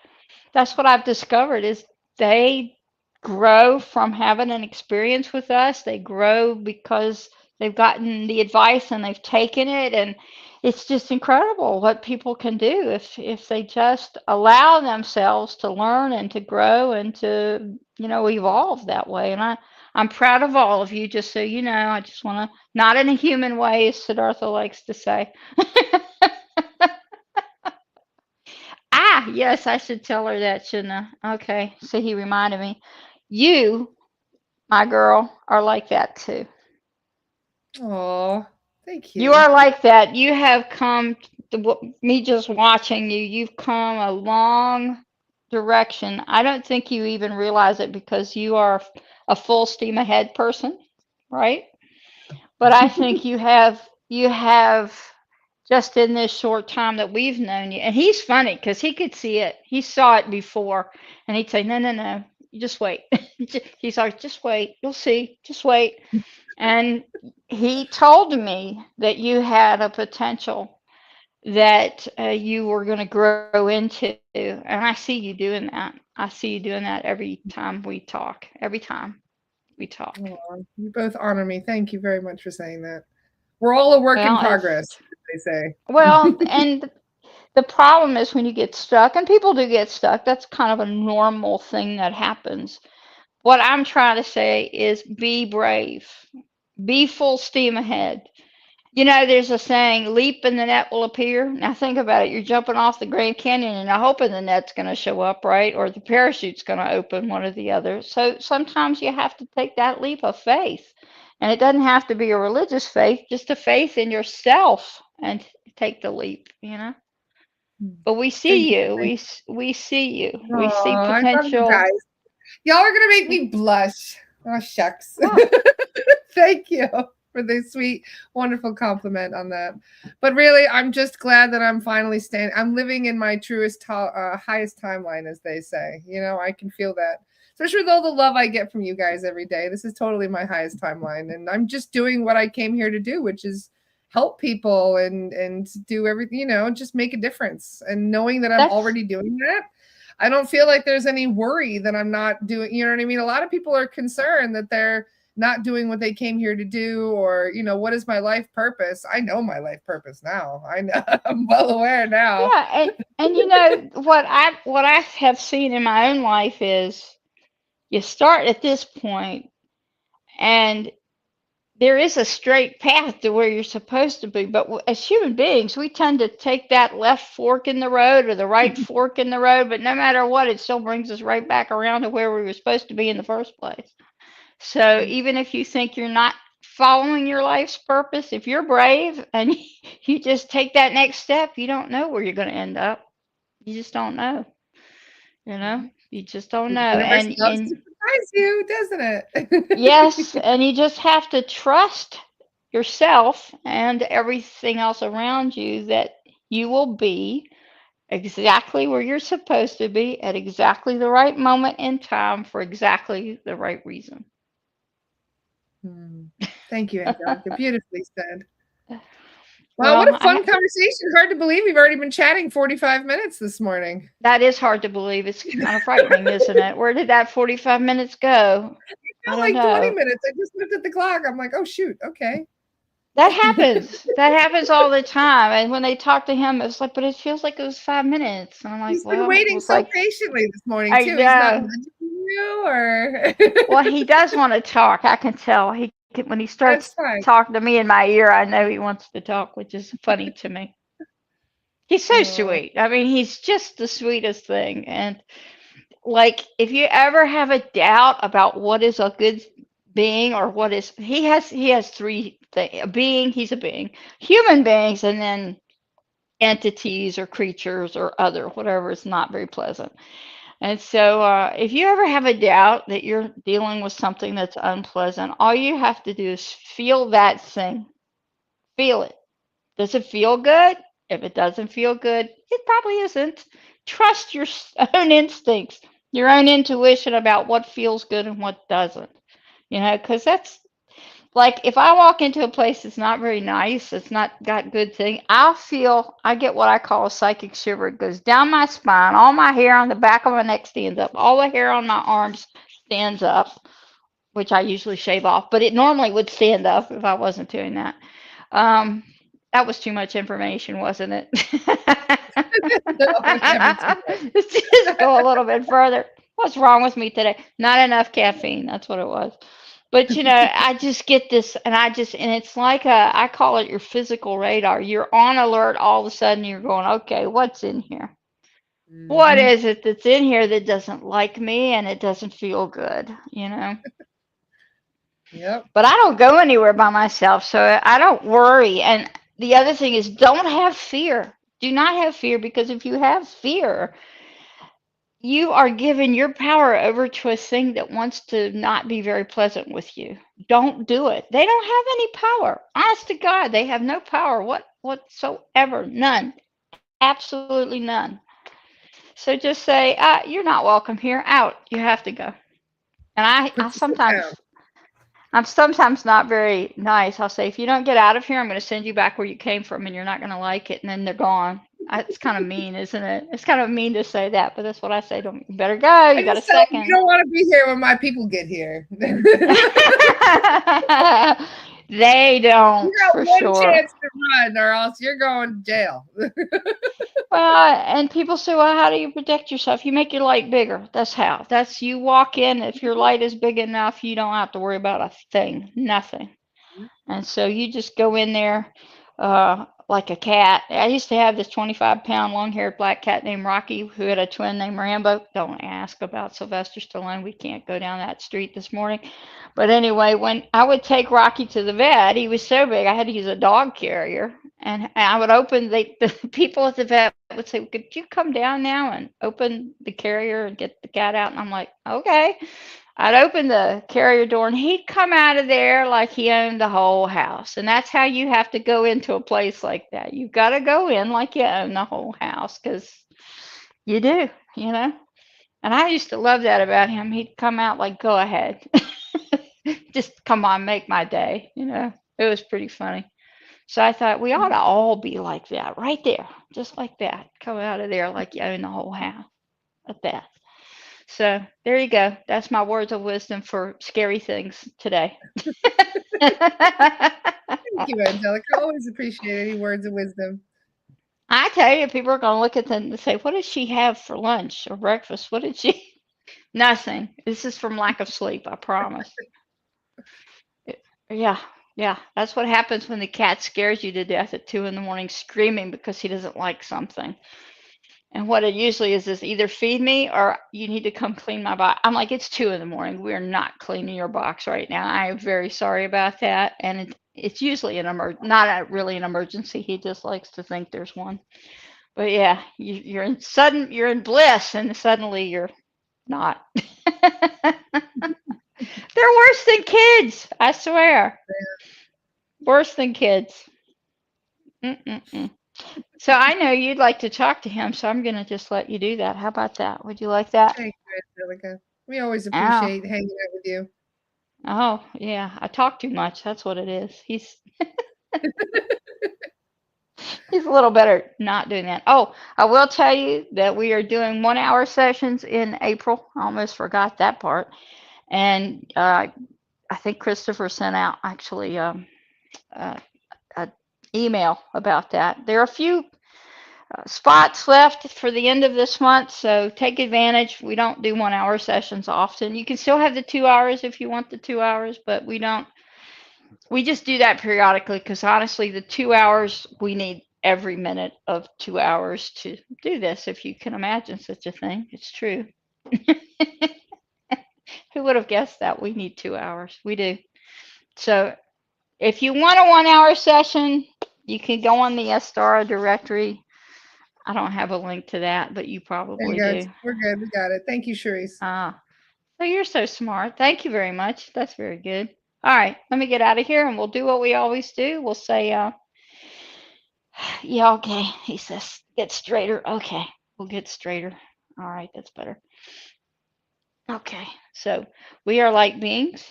what I've discovered is they grow from having an experience with us. They grow because they've gotten the advice and they've taken it, and it's just incredible what people can do if they just allow themselves to learn and to grow and to, you know, evolve that way. And I'm proud of all of you, just so you know. I just want to, not in a human way, as Siddhartha likes to say. Ah, yes, I should tell her that, shouldn't I? Okay, so he reminded me. You, my girl, are like that too. Oh, thank You you. are like that. You have come, me just watching you, you've come a long direction. I don't think you even realize it because you are a full steam ahead person, right? But I think you have just in this short time that we've known you. And he's funny because he could see it. He saw it before, and he'd say, "No, no, no, you just wait." He's like, "Just wait, you'll see. Just wait." And he told me that you had a potential that you were going to grow into, and I see you doing that. I see you doing that every time we talk. Every time we talk. Oh, you both honor me. Thank you very much for saying that. We're all a work in Well, progress, it's as they well, say. and the problem is when you get stuck, and people do get stuck, that's kind of a normal thing that happens. What I'm trying to say is be brave, be full steam ahead. You know, there's a saying, leap and the net will appear. Now think about it. You're jumping off the Grand Canyon and you're hoping the net's going to show up, right? Or the parachute's going to open, one or the other. So sometimes you have to take that leap of faith. And it doesn't have to be a religious faith, just a faith in yourself and take the leap, you know? But we Thank see you. you. We see you. We see Oh, I love you potential. guys. Y'all are gonna make me blush. Oh shucks. Well, Thank you for the sweet, wonderful compliment on that. But really, I'm just glad that I'm finally standing. I'm living in my truest, highest timeline, as they say. You know, I can feel that. Especially with all the love I get from you guys every day. This is totally my highest timeline, and I'm just doing what I came here to do, which is help people and do everything. You know, just make a difference. And knowing that I'm that's already doing that, I don't feel like there's any worry that I'm not doing. You know what I mean? A lot of people are concerned that they're not doing what they came here to do, or what is my life purpose. I know my life purpose now. I know. I'm well aware now. yeah, and you know what I have seen in my own life is you start at this point and there is a straight path to where you're supposed to be. But as human beings, we tend to take that left fork in the road or the right fork in the road. But no matter what, it still brings us right back around to where we were supposed to be in the first place. So even if you think you're not following your life's purpose, if you're brave and you just take that next step, you don't know where you're going to end up. You just don't know. You know, you just don't The know. universe And loves to surprise you, doesn't yes, it? and you just have to trust yourself and everything else around you that you will be exactly where you're supposed to be at exactly the right moment in time for exactly the right reason. Hmm. Thank you, Angelica. Beautifully said. Wow, what Well, a fun conversation. Hard to believe we've already been chatting 45 minutes this morning. that is hard to believe. It's kind of frightening, isn't it? Where did that 45 minutes go? It I felt don't like 20 know. minutes. I just looked at the clock. I'm like, oh, shoot. Okay. That happens. That happens all the time. And when they talk to him, it's like, but it feels like it was 5 minutes. And I'm like, He's been well, it waiting was so like, patiently this morning, I too. He's not know. nudging you or. Well, he does want to talk. I can tell. When he starts That's fine. talking to me in my ear, I know he wants to talk, which is funny to me. He's so Oh. sweet. I mean, he's just the sweetest thing. And like, if you ever have a doubt about what is a good being or what is, he has three things. A being, he's a being. Human beings, and then entities or creatures or other, whatever is not very pleasant. And so, if you ever have a doubt that you're dealing with something that's unpleasant, all you have to do is feel that thing. Feel it. Does it feel good? If it doesn't feel good, it probably isn't. Trust your own instincts, your own intuition about what feels good and what doesn't. Because that's like if I walk into a place that's not very nice, it's not got good thing, I get what I call a psychic shiver. It goes down my spine, all my hair on the back of my neck stands up, all the hair on my arms stands up, which I usually shave off, but it normally would stand up if I wasn't doing that. Um, that was too much information, wasn't it? No, never too much. Let's just go a little bit further. What's wrong with me today? Not enough caffeine. That's what it was. But I just get this, and it's like I call it your physical radar. You're on alert all of a sudden. You're going, okay, what's in here? What Hmm. is it that's in here that doesn't like me and it doesn't feel good? Yep. But I don't go anywhere by myself, so I don't worry. And the other thing is, don't have fear. Do not have fear, because if you have fear, you are giving your power over to a thing that wants to not be very pleasant with you. Don't do it. They don't have any power. Honest to God, they have no power whatsoever. None. Absolutely none. So just say, you're not welcome here. Out. You have to go. And Put your foot down. I'm sometimes not very nice. I'll say, if you don't get out of here, I'm going to send you back where you came from, and you're not going to like it. And then they're gone. It's kind of mean, isn't it? It's kind of mean to say that, but that's what I say to them. You better go. I You got a just tell them you second. don't want to be here when my people get here. They You don't, got for one sure. chance to run, or else you're going to jail. Well, and people say, well, how do you protect yourself? You make your light bigger. That's how. That's you walk in. If your light is big enough, you don't have to worry about a thing, nothing. And so you just go in there like a cat. I used to have this 25-pound long-haired black cat named Rocky who had a twin named Rambo. Don't ask about Sylvester Stallone. We can't go down that street this morning. But anyway, when I would take Rocky to the vet, he was so big I had to use a dog carrier. And I would open the people at the vet would say, could you come down now and open the carrier and get the cat out? And I'm like, okay. I'd open the carrier door and he'd come out of there like he owned the whole house. And that's how you have to go into a place like that. You've got to go in like you own the whole house, because you do. And I used to love that about him. He'd come out like, go ahead. Just come on, make my day. It was pretty funny. So I thought we ought to all be like that right there, just like that. Come out of there like you own the whole house at that. So there you go. That's my words of wisdom for scary things today. Thank you, Angelica. Always appreciate any words of wisdom. I tell you, people are going to look at them and say, what did she have for lunch or breakfast? What did she? Nothing. This is from lack of sleep, I promise. Yeah. Yeah, that's what happens when the cat scares you to death at 2 in the morning screaming because he doesn't like something. And what it usually is either feed me or you need to come clean my box. I'm like, it's 2 in the morning. We're not cleaning your box right now. I am very sorry about that. And it's usually not really an emergency. He just likes to think there's one. But yeah, you're in bliss, and suddenly you're not. They're worse than kids. I swear, worse than kids. Mm-mm-mm. So I know you'd like to talk to him, so I'm gonna just let you do that. How about that? Would you like that? Thank you, Angelica. We always Oh, appreciate hanging out with you. oh, yeah. I talk too much. That's what it is. He's a little better not doing that. Oh, I will tell you that we are doing 1 hour sessions in April. I almost forgot that part. And I think Christopher sent out actually uh, an email about that. There are a few spots left for the end of this month, so take advantage. We don't do 1 hour sessions often. You can still have the 2 hours if you want the 2 hours, but we don't. We just do that periodically because honestly, the 2 hours, we need every minute of 2 hours to do this. If you can imagine such a thing, it's true. Who would have guessed that? We need 2 hours. We do. So if you want a 1 hour session, you can go on the Estara directory. I don't have a link to that, but you There you probably go. do. We're good. We got it. Thank you, Cherise. So you're so smart. Thank you very much. That's very good. All right, let me get out of here and we'll do what we always do. We'll say, yeah, okay. He says, get straighter. Okay, we'll get straighter. All right, that's better. Okay, so we are light beings.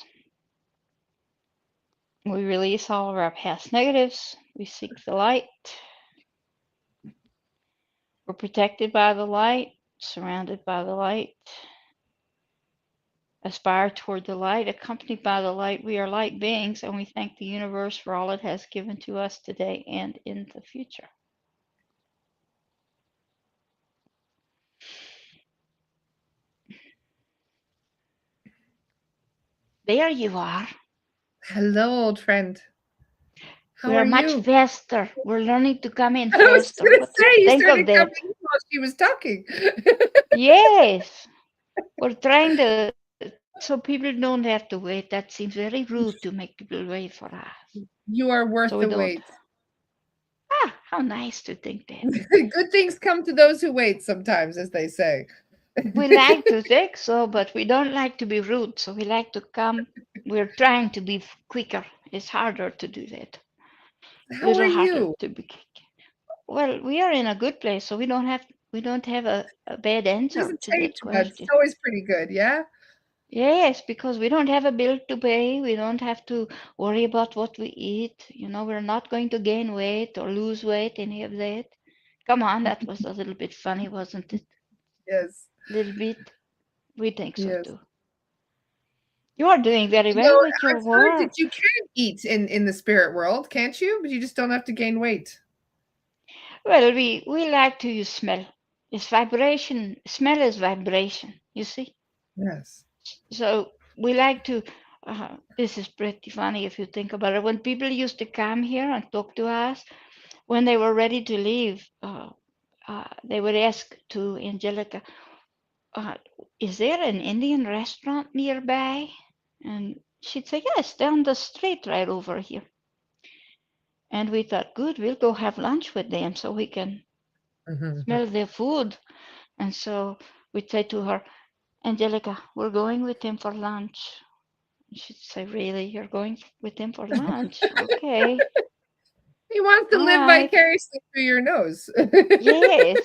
We release all of our past negatives. We seek the light. We're protected by the light, surrounded by the light. Aspire toward the light, accompanied by the light. We are light beings, and we thank the universe for all it has given to us today and in the future. There you are. Hello, old friend. We How are are much you? faster. We're learning to come in I was faster. gonna What do you say you think of started that? coming while she was talking. Yes. We're trying to, so people don't have to wait. That seems very rude to make people wait for us. You are So worth we the don't. wait. Ah, how nice to think that. Good things come to those who wait sometimes, as they say. We like to think so, but we don't like to be rude. So we like to come. We're trying to be quicker. It's harder to do that. A How are little harder you? to be quick. Well, we are in a good place, so we don't have a bad It answer doesn't to change that much. It's question. always pretty good, yeah? Yes, because we don't have a bill to pay. We don't have to worry about what we eat. We're not going to gain weight or lose weight, any of that. Come on, that was a little bit funny, wasn't it? Yes. Little bit. We think so Yes. too. You are doing very You well know, with your I've heard work. that you can eat in the spirit world, can't you? But you just don't have to gain weight. Well, we like to use smell. It's vibration. Smell is vibration, you see? Yes. So we like to, this is pretty funny if you think about it. When people used to come here and talk to us, when they were ready to leave, they would ask to Angelica, uh, is there an Indian restaurant nearby? And she'd say, yes, down the street right over here. And we thought, good, we'll go have lunch with them so we can smell their food. And so we'd say to her, Angelica, we're going with him for lunch. She'd say, really? You're going with him for lunch? Okay. He wants to All live right. vicariously through your nose. Yes.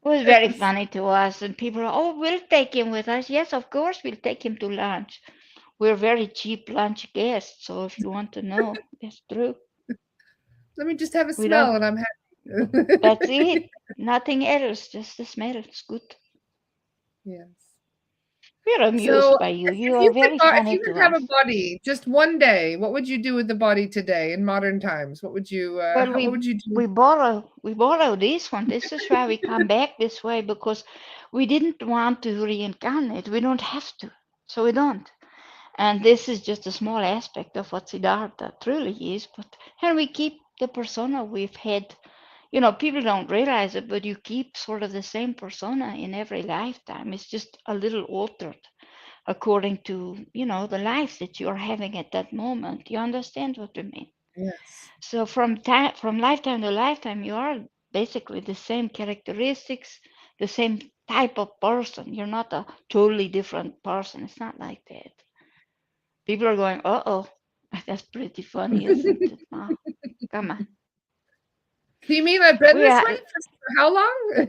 It was very funny to us. And people, oh, we'll take him with us. Yes, of course, we'll take him to lunch. We're very cheap lunch guests. So if you want to know, it's true. Let me just have a We don't, smell and I'm happy. that's it. Nothing else, just the smell. It's good. Yes. We're So amused by you. You if are you could very if funny you to could have a us. body just one day, what would you do with the body today in modern times? What would you Well, what would you do? we borrow this one. This is why we come back this way because we didn't want to reincarnate. We don't have to, so we don't. And this is just a small aspect of what Siddhartha truly is. But and we keep the persona we've had. People don't realize it, but you keep sort of the same persona in every lifetime. It's just a little altered according to, the life that you're having at that moment. You understand what I mean? Yes. So from lifetime to lifetime, you are basically the same characteristics, the same type of person. You're not a totally different person. It's not like that. People are going, uh-oh, that's pretty funny, isn't it? Oh, come on. Do you mean I've been We this are, way for how long?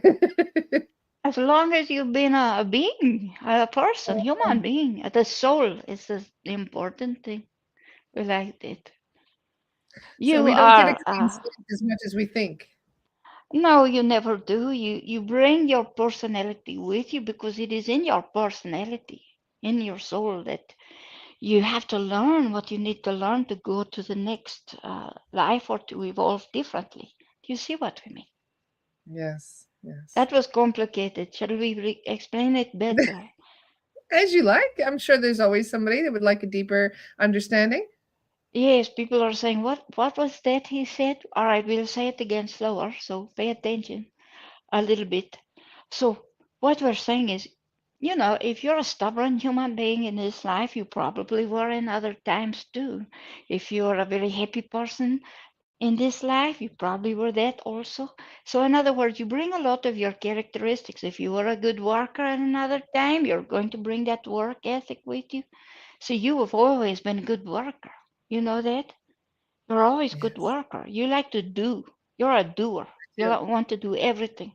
as long as you've been a being, a person, human being, the soul is the important thing. We like it. So You we don't get a are, clean slate as much as we think. no, you never do. You bring your personality with you because it is in your personality, in your soul, that you have to learn what you need to learn to go to the next life or to evolve differently. Do you see what we mean? Yes, yes. That was complicated. Shall we explain it better? As you like. I'm sure there's always somebody that would like a deeper understanding. Yes, people are saying, what was that he said? All right, we'll say it again slower, so pay attention a little bit. So what we're saying is, if you're a stubborn human being in this life, you probably were in other times too. If you're a very happy person in this life, you probably were that also. So in other words, you bring a lot of your characteristics. If you were a good worker at another time, you're going to bring that work ethic with you. So you have always been a good worker. You know that? You're always a good Yes. worker. You like to do. You're a doer. You Yeah. want to do everything.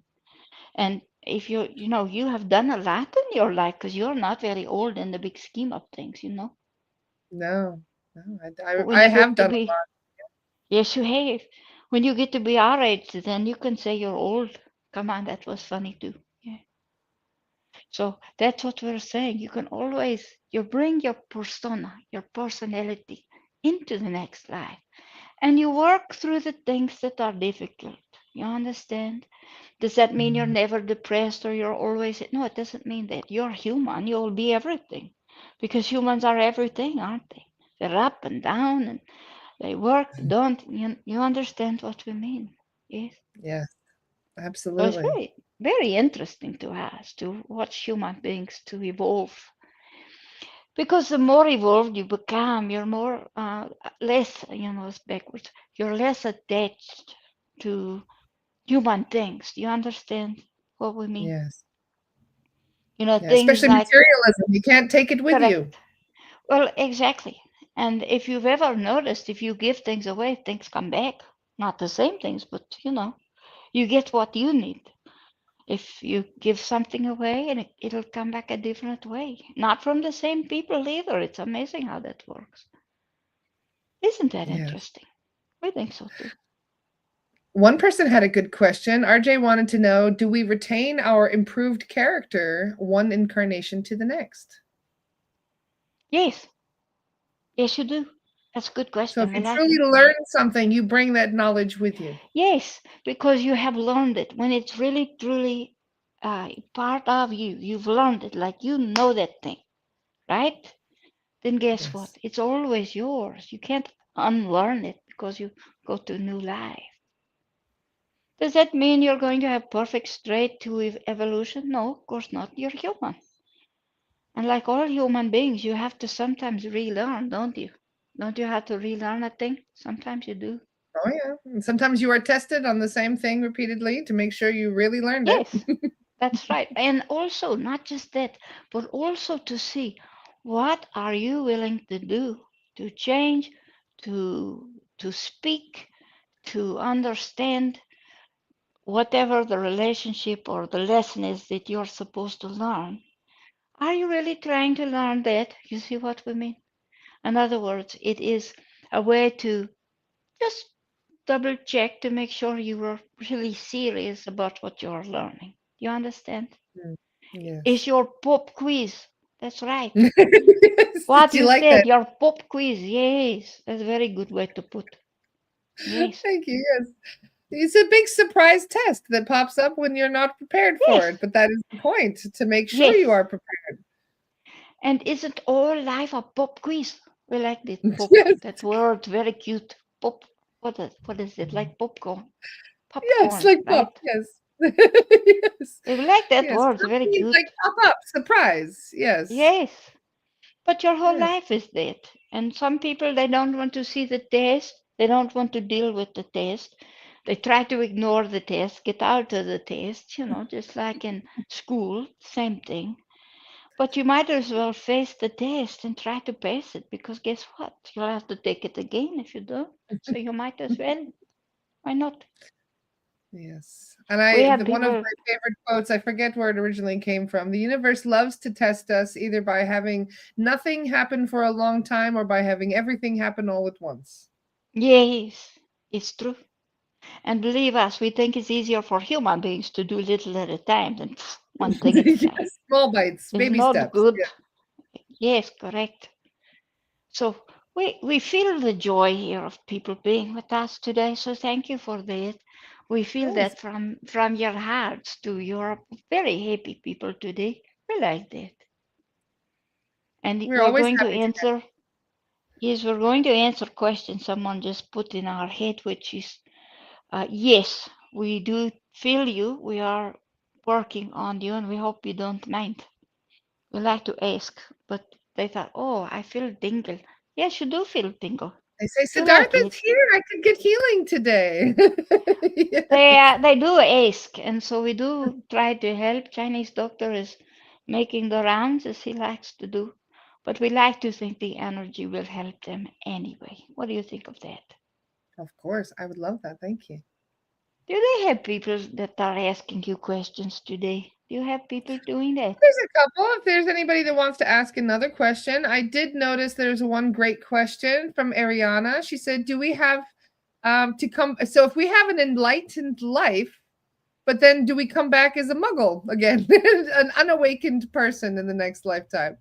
And if you have done a lot in your life because you're not very old in the big scheme of things. No, no, But when I you have get to done a be, yes, you have. When you get to be our age, then you can say you're old. Come on, that was funny too. Yeah. So that's what we're saying. You bring your persona, your personality into the next life. And you work through the things that are difficult. You understand? Does that mean you're lot. never depressed or you're always? No, it doesn't mean that. You're human. You'll be everything. Because humans are everything, aren't they? They're up and down and they work, they don't. You understand what we mean? Yes. Yes, So it's absolutely. very, very interesting to us to watch human beings to evolve. Because the more evolved you become, you're more, less, it's backwards. You're less attached to human things. Do you understand what we mean? Yes. Yeah, Things especially like, materialism. You can't take it with you. correct. Well, exactly. And if you've ever noticed, if you give things away, things come back. Not the same things, but you get what you need. If you give something away, and it'll come back a different way. Not from the same people either. It's amazing how that works. Isn't that Yes. interesting? I think so too. One person had a good question. RJ wanted to know, do we retain our improved character one incarnation to the next? Yes, yes, you do. That's a good So if question. I you like truly it. learn something, you bring that knowledge with you. Yes, because you have learned it. When it's really, truly part of you, you've learned it, like you know that thing, right? Then guess what? Yes. It's always yours. You can't unlearn it because you go to a new life. Does that mean you're going to have perfect straight to evolution? No, of course not. You're human. And like all human beings, you have to sometimes relearn, don't you? Don't you have to relearn a thing? Sometimes you do. Oh, yeah. And sometimes you are tested on the same thing repeatedly to make sure you really learned it. Yes, that's right. And also, not just that, but also to see what are you willing to do to change, to speak, to understand whatever the relationship or the lesson is that you're supposed to learn. Are you really trying to learn that? You see what we mean? In other words, it is a way to just double check to make sure you are really serious about what you're learning. You understand? Mm, Is yes. your pop quiz. That's right. Do What you you like said, that? your pop quiz. Yes, that's a very good way to put. Yes, Thank you. Yes. It's a big surprise test that pops up when you're not prepared for yes, it, but that is the point, to make sure yes. you are prepared. And isn't all life a pop quiz? We like that pop, Yes, that word, very cute. Pop, what is it? Like popcorn, yes, popcorn, like pop, right? yes. Yes, We like that yes. word, Pop very means like cute. pop up, surprise. Yes, Yes, but your whole yes. life is that. And some people, they don't want to see the test. They don't want to deal with the test. They try to ignore the test, get out of the test, just like in school, same thing. But you might as well face the test and try to pass it because guess what? You'll have to take it again if you don't. So you might as well. Why not? Yes. And We have one of people, my favorite quotes, I forget where it originally came from. The universe loves to test us either by having nothing happen for a long time or by having everything happen all at once. yes, it's true. And believe us, we think it's easier for human beings to do little at a time than one thing at a time. Yes, small bites, It's baby not steps. good. Yes, correct. So we feel the joy here of people being with us today. So thank you for that. We feel Yes, that from your hearts to your very happy people today. We like that. And we're we're always going to happy to answer, yes, we're going to answer questions someone just put in our head, which is yes, we do feel you. We are working on you, and we hope you don't mind. We like to ask, but they thought, oh, I feel tingle. Yes, you do feel tingle. They say, You like Siddhartha's it. here. I could get healing today. Yes. They do ask, and so we do try to help. Chinese doctor is making the rounds as he likes to do, but we like to think the energy will help them anyway. What do you think of that? Of course. I would love that. Thank you. Do they have people that are asking you questions today? Do you have people doing that? There's a couple. If there's anybody that wants to ask another question, I did notice there's one great question from Ariana. She said, "Do we have to come? So if we have an enlightened life, but then do we come back as a Muggle again, an unawakened person in the next lifetime?"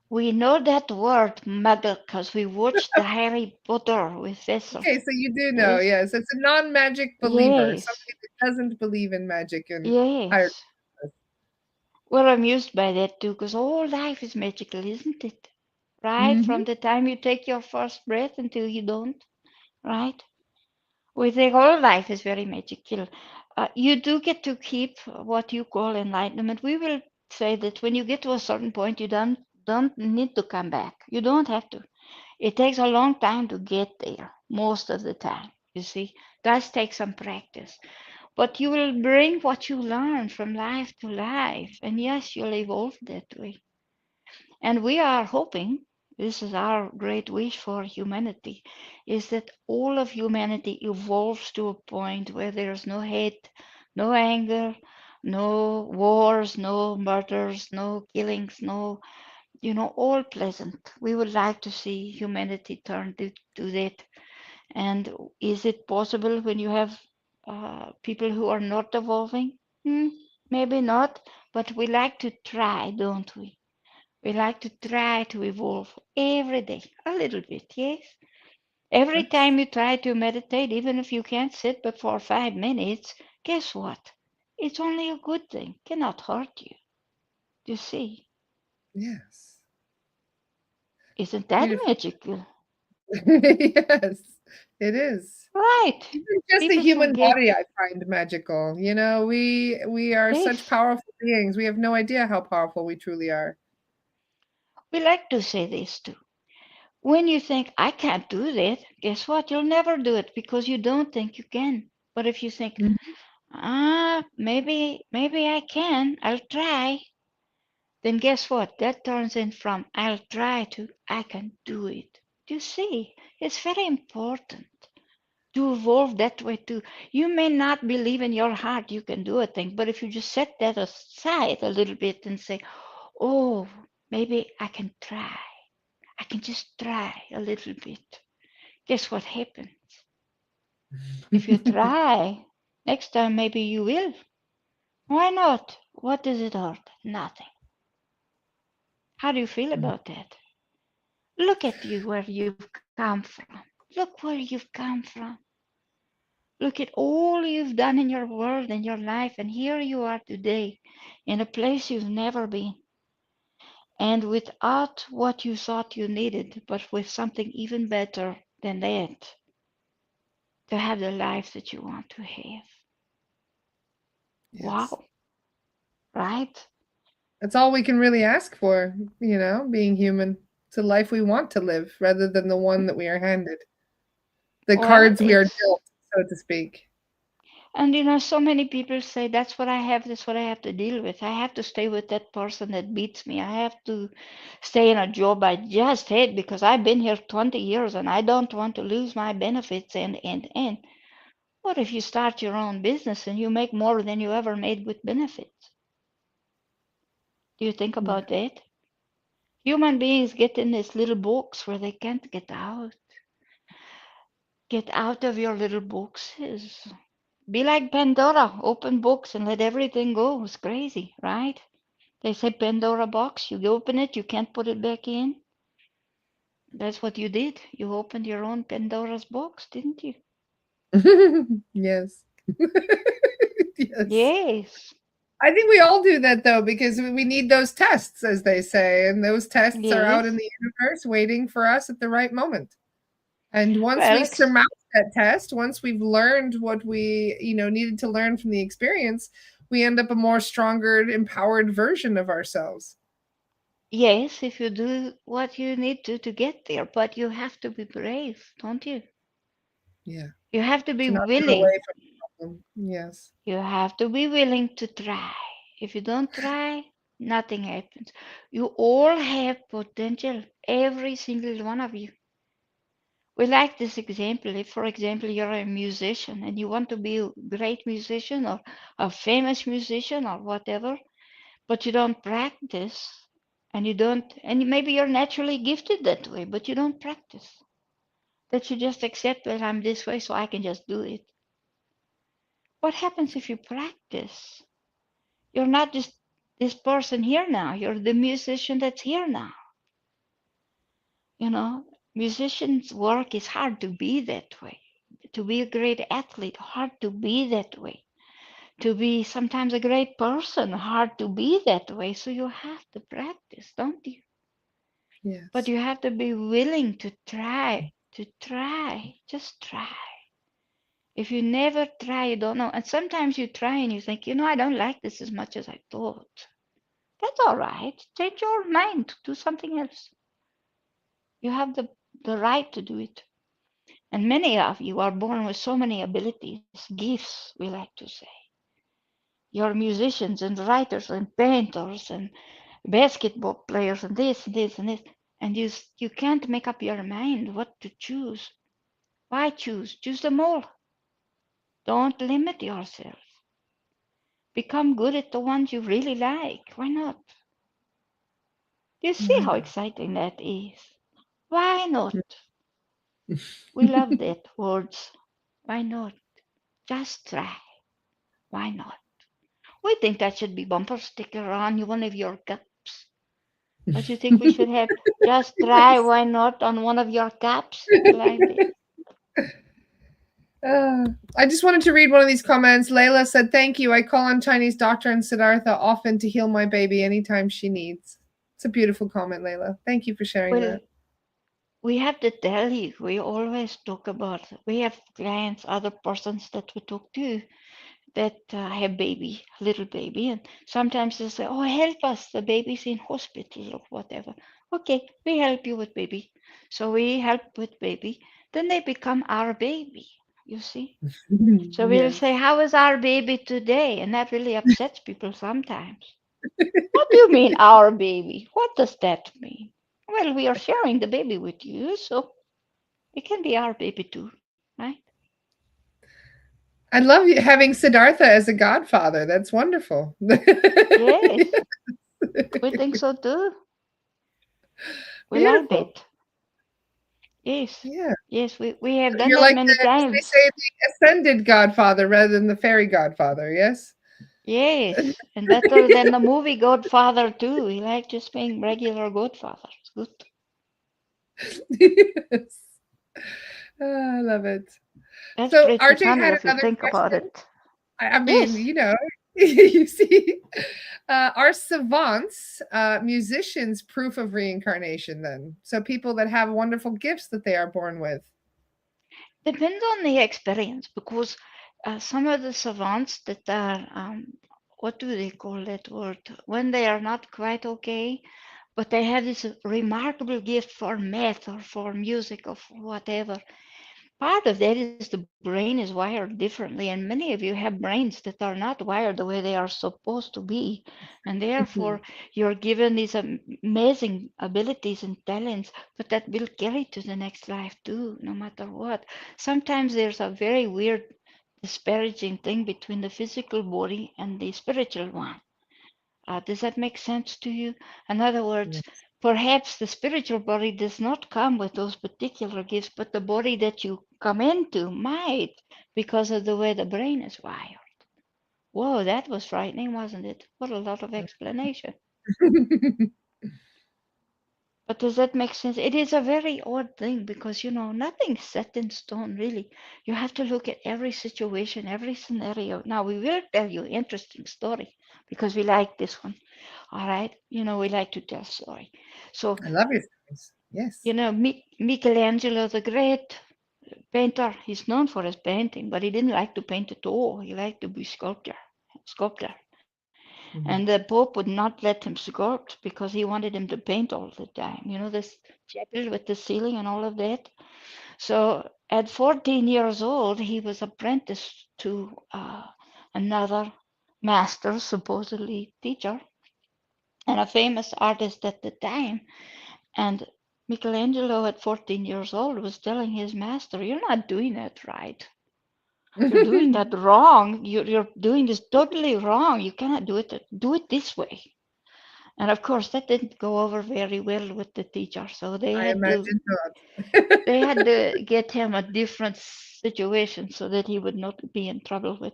We know that word muggle because we watched the Harry Potter with Vessel. Okay, so you do know, Yes, yes, it's a non-magic believer, yes, somebody that doesn't believe in magic and higher. yes. We're amused by that too because all life is magical, isn't it? Right? Mm-hmm. From the time you take your first breath until you don't, right? We think all life is very magical. You do get to keep what you call enlightenment. We will say that when you get to a certain point, you don't need to come back. You don't have to. It takes a long time to get there, most of the time. You see, does take some practice. But you will bring what you learn from life to life. And yes, you'll evolve that way. And we are hoping, this is our great wish for humanity, is that all of humanity evolves to a point where there's no hate, no anger, no wars, no murders, no killings, no, all pleasant. We would like to see humanity turn to that. And is it possible when you have people who are not evolving? Hmm, maybe not, but we like to try, don't we? We like to try to evolve every day, a little bit, yes? Every Yes. time you try to meditate, even if you can't sit but for 5 minutes, guess what? It's only a good thing, cannot hurt you. You see, Yes. isn't that Beautiful. magical? Yes, it is. Right. Even just the People human forget. body I find magical. We are such Yes. powerful beings. We have no idea how powerful we truly are. We like to say this too. When you think, I can't do that, guess what? You'll never do it because you don't think you can. But if you think, Mhm. maybe I can, I'll try, then guess what? That turns in from I'll try to I can do it. Do you see? It's very important to evolve that way too. You may not believe in your heart you can do a thing, but if you just set that aside a little bit and say, oh, maybe I can try. I can just try a little bit. Guess what happens? If you try, next time maybe you will. Why not? What does it hurt? Nothing. How do you feel about that? Look at you where you've come from. Look where you've come from. Look at all you've done in your world and your life, and here you are today in a place you've never been. and without what you thought you needed, but with something even better than that, to have the life that you want to have. Yes. Wow, right? That's all we can really ask for, being human. It's a life we want to live rather than the one that we are handed. The Well, cards we are it's, dealt, so to speak. and so many people say, that's what I have, that's what I have to deal with. I have to stay with that person that beats me. I have to stay in a job I just hate because I've been here 20 years and I don't want to lose my benefits. And. What if you start your own business and you make more than you ever made with benefits? Do you think Yeah. about that? Human beings get in this little box where they can't get out. Get out of your little boxes. Be like Pandora, open books and let everything go. It's crazy, right? They say Pandora box, you open it, you can't put it back in. That's what you did. You opened your own Pandora's box, didn't you? Yes. Yes. Yes, I think we all do that though, because we need those tests, as they say, and those tests are out in yes. the universe waiting for us at the right moment. And once Well, we surmount that test, once we've learned what we, needed to learn from the experience, we end up a more stronger, empowered version of ourselves. yes, if you do what you need to get there, but you have to be brave, don't you? Yeah. You have to be To not run away willing. from them. Yes. You have to be willing to try. If you don't try, nothing happens. You all have potential, every single one of you. We like this example. If, for example, you're a musician and you want to be a great musician or a famous musician or whatever, but you don't practice and you don't, and maybe you're naturally gifted that way, but you don't practice. That you just accept that I'm this way so I can just do it. What happens if you practice? You're not just this person here now, you're the musician that's here now. You know, musicians' work is hard to be that way. To be a great athlete, hard to be that way. To be sometimes a great person, hard to be that way. So you have to practice, don't you? But Yes. you have to be willing to try, just try. If you never try, you don't know. And sometimes you try and you think, I don't like this as much as I thought. That's all right. Change your mind, do something else. You have the right to do it. And many of you are born with so many abilities, gifts, we like to say. You're musicians and writers and painters and basketball players and this and this. And you can't make up your mind what to choose. Why choose? Choose them all. Don't limit yourself. Become good at the ones you really like. Why not? You see Why how not? exciting that is. Why not? We love that words. Why not? Just try. Why not? We think that should be bumper sticker on one of your cups. Don't you think we should have just try, Yes. why not on one of your cups? We like it. Uh, I just wanted to read one of these comments. Layla said, "Thank you. I call on Chinese doctor and Siddhartha often to heal my baby anytime she needs." It's a beautiful comment, Layla. Thank you for sharing Well, that. we have to tell you, we always talk about, we have clients, other persons that we talk to that have baby, little baby, and sometimes they say, "Oh, help us! The baby's in hospital or whatever." Okay, we help you with baby. So we help with baby. Then they become our baby. You see. So we'll Yes. say, "How is our baby today?" And that really upsets people sometimes. What do you mean, our baby? What does that mean? Well, we are sharing the baby with you, so it can be our baby too, right? I love having Siddhartha as a godfather. That's wonderful. Yes, we think so too. We like Beautiful. that. Yes, Yeah. yes, we have done You're that like many the, as they times. say, the ascended godfather rather than the fairy godfather. Yes. Yes, and better than the movie Godfather too. We like just being regular Godfather. It's good. Yes. Ah, I love it. That's So pretty RJ funny had if you another think about question. it. I mean, Yes, You see, are savants, musicians, proof of reincarnation then? So people that have wonderful gifts that they are born with. Depends on the experience because some of the savants that are, what do they call that word? When they are not quite okay, but they have this remarkable gift for math or for music or for whatever. Part of that is the brain is wired differently, and many of you have brains that are not wired the way they are supposed to be, and therefore Mhm. you're given these amazing abilities and talents, but that will carry to the next life too, no matter what. Sometimes there's a very weird, disparaging thing between the physical body and the spiritual one. Does that make sense to you? In other words, Yes. perhaps the spiritual body does not come with those particular gifts, but the body that you come into might because of the way the brain is wired. Whoa, that was frightening, wasn't it? What a lot of explanation. But does that make sense? It is a very odd thing because, nothing's set in stone, really. You have to look at every situation, every scenario. Now, we will tell you interesting story because we like this one. All right. We like to tell story. So, I love your stories. Yes. Michelangelo, the great painter, he's known for his painting, but he didn't like to paint at all. He liked to be sculptor. And the Mhm. Pope would not let him sculpt because he wanted him to paint all the time. This chapel with the ceiling and all of that. So at 14 years old, he was apprenticed to another master, supposedly teacher, and a famous artist at the time. And Michelangelo, at 14 years old, was telling his master, "You're not doing that right. You're doing that wrong. You're doing this totally wrong. You cannot do it. Do it this way." And of course, that didn't go over very well with the teacher. So they I had to imagine not. they had to get him a different situation so that he would not be in trouble with.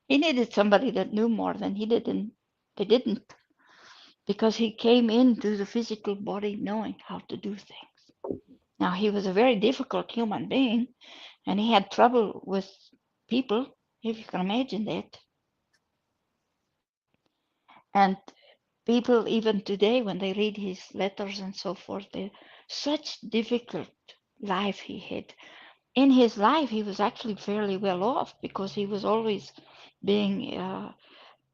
He needed somebody that knew more than he did, and they didn't, because he came into the physical body knowing how to do things. Now, he was a very difficult human being, and he had trouble with people, if you can imagine that. And people, even today, when they read his letters and so forth, they such difficult life he had. In his life, he was actually fairly well off because he was always being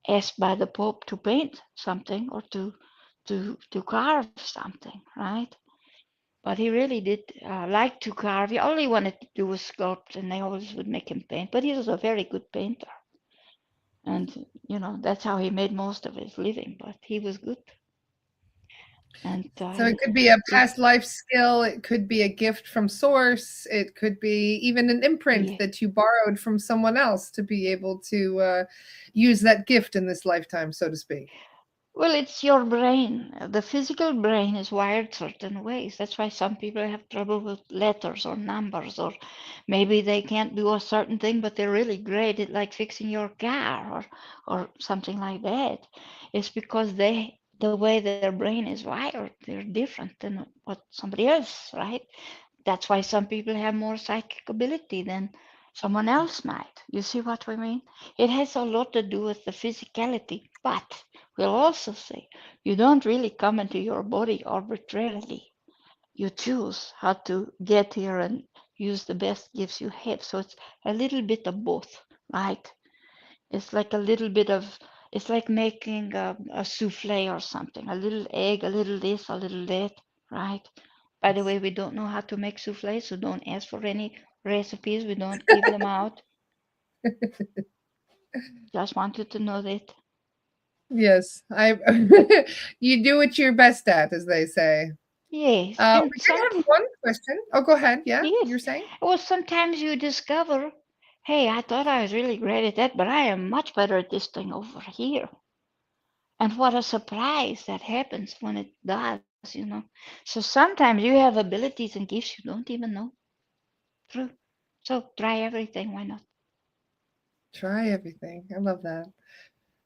asked by the Pope to paint something or to carve something, right? But he really did like to carve. All he wanted to do was sculpt, and they always would make him paint. But he was a very good painter, and that's how he made most of his living. But he was good, and So it could be a he, past life skill, it could be a gift from source, it could be even an imprint he that you borrowed from someone else to be able to use that gift in this lifetime, so to speak. Well, it's your brain. The physical brain is wired certain ways. That's why some people have trouble with letters or numbers, or maybe they can't do a certain thing, but they're really great at like fixing your car or something like that. It's because the way their brain is wired, they're different than what somebody else, right? That's why some people have more psychic ability than someone else might. You see what we mean? It has a lot to do with the physicality, but we'll also say you don't really come into your body arbitrarily. You choose how to get here and use the best gifts you have. So it's a little bit of both, right? It's like a little bit of, it's like making a souffle or something, a little egg, a little this, a little that, right? By the way, we don't know how to make souffle, so don't ask for any recipes. We don't give them out. Just want you to know that. Yes, I you do what you're best at, as they say. Yes, We and did have one question. Oh, go ahead. Yeah, yes, you're saying? well, sometimes you discover, hey, I thought I was really great at that, but I am much better at this thing over here. And what a surprise that happens when it does. So sometimes you have abilities and gifts you don't even know. True. So try everything. Why not? Try everything. I love that.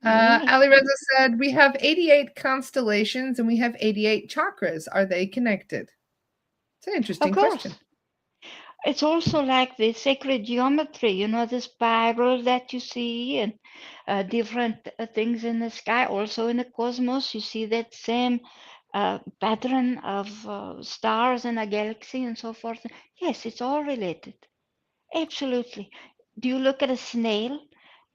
Yes, Ali Reza said, we have 88 constellations and we have 88 chakras. Are they connected? It's an of interesting question. course. It's also like the sacred geometry, the spiral that you see, and different things in the sky. Also in the cosmos, you see that same pattern of stars in a galaxy and so forth. Yes, it's all related. Absolutely. Do you look at a snail?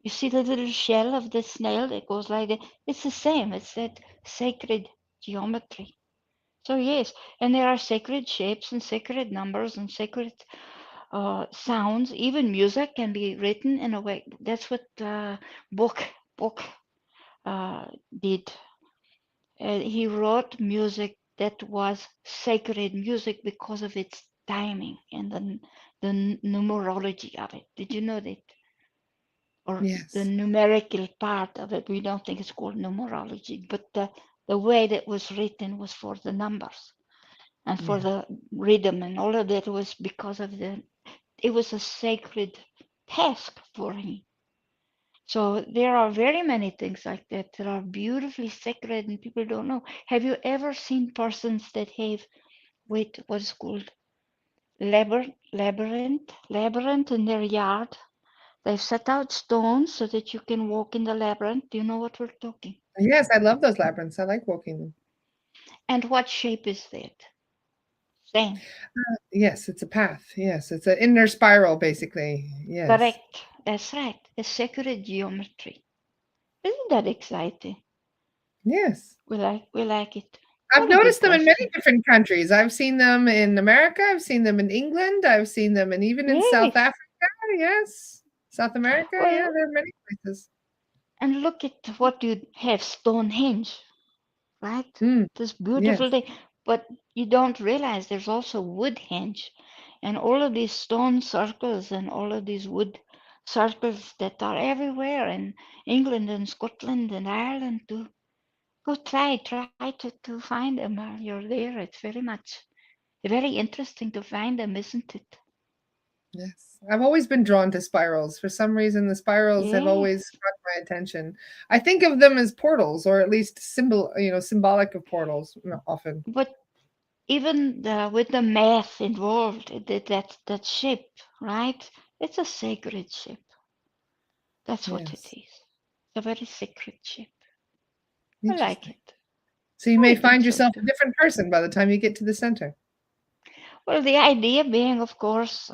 You see the little shell of the snail that goes like that. It's the same. It's that sacred geometry. So yes, and there are sacred shapes and sacred numbers and sacred sounds. Even music can be written in a way. That's what Book uh, did. He wrote music that was sacred music because of its timing and the numerology of it. Did you know that? Or the Yes. numerical part of it. We don't think it's called numerology, but the way that was written was for the numbers and for Yeah. the rhythm, and all of that was because of it was a sacred task for him. So there are very many things like that that are beautifully sacred and people don't know. Have you ever seen persons that have, wait, what is called labyrinth in their yard? They've set out stones so that you can walk in the labyrinth. Do you know what we're talking? Yes, I love those labyrinths. I like walking them. And what shape is that? Same. Yes, it's a path. Yes, it's an inner spiral, basically. Yes. Correct. That's right. The sacred geometry. Isn't that exciting? Yes. We like it. I've What a good noticed them in many question. different countries. I've seen them in America. I've seen them in England. I've seen them and even in South Yes. Africa. Yes. South America. Yeah, Well, there are many places. and look at what you have, Stonehenge, right? Mm, This beautiful yes. thing. But you don't realize there's also Woodhenge and all of these stone circles and all of these wood circles that are everywhere in England and Scotland and Ireland too. Go try to find them while you're there. It's very interesting to find them, isn't it? Yes. I've always been drawn to spirals. For some reason, the spirals have always Yes. caught my attention. I think of them as portals, or at least symbolic of portals, often. But even with the math involved, that shape, right? It's a sacred shape. That's what it Yes. is. A very sacred shape. I like Interesting. it. So you may I think find so yourself a too. different person by the time you get to the center. Well, the idea being, of course,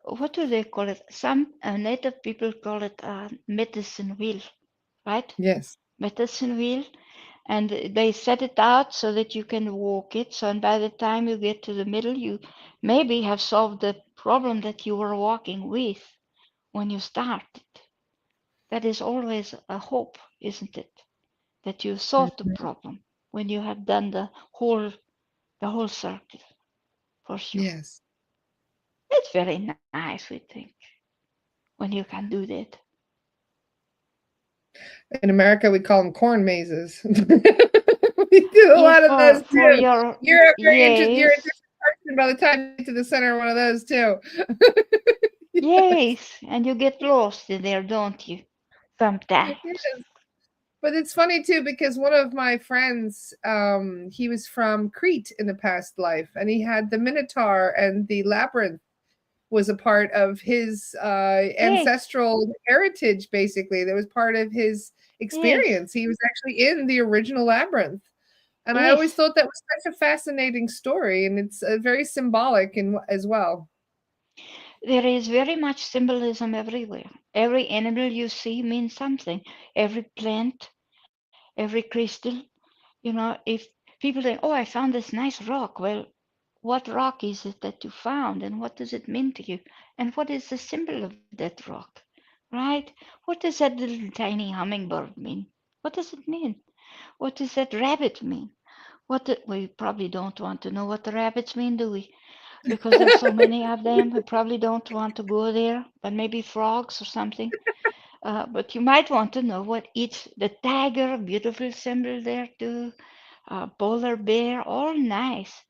what do they call it? Some native people call it medicine wheel, right? Yes. Medicine wheel, and they set it out so that you can walk it. So, and by the time you get to the middle, you maybe have solved the problem that you were walking with when you started. That is always a hope, isn't it? That you solved the Mhm. problem when you have done the whole circle, for sure. Yes. It's very nice, we think, when you can do that. In America, we call them corn mazes. We do a Yes, lot of those for too. your You're a yes, different person by the time you get to the center of one of those too. Yes. yes, and you get lost in there, don't you? Sometimes. Yes. But it's funny too because one of my friends, he was from Crete in a past life, and he had the Minotaur and the labyrinth was a part of his Yes, ancestral heritage. Basically, that was part of his yes, experience. He was actually in the original labyrinth, and I always yes. thought that was such a fascinating story, and it's very symbolic in, as well. There is very much symbolism everywhere. Every animal you see means something. Every plant, every crystal. If people say, "Oh, I found this nice rock," well, what rock is it that you found, and what does it mean to you, and what is the symbol of that rock, right? What does that little tiny hummingbird mean? What does it mean? What does that rabbit mean? We probably don't want to know what the rabbits mean, do we? Because there's so many of them. We probably don't want to go there, but maybe frogs or something. But you might want to know what the tiger, beautiful symbol there too, polar bear, all nice.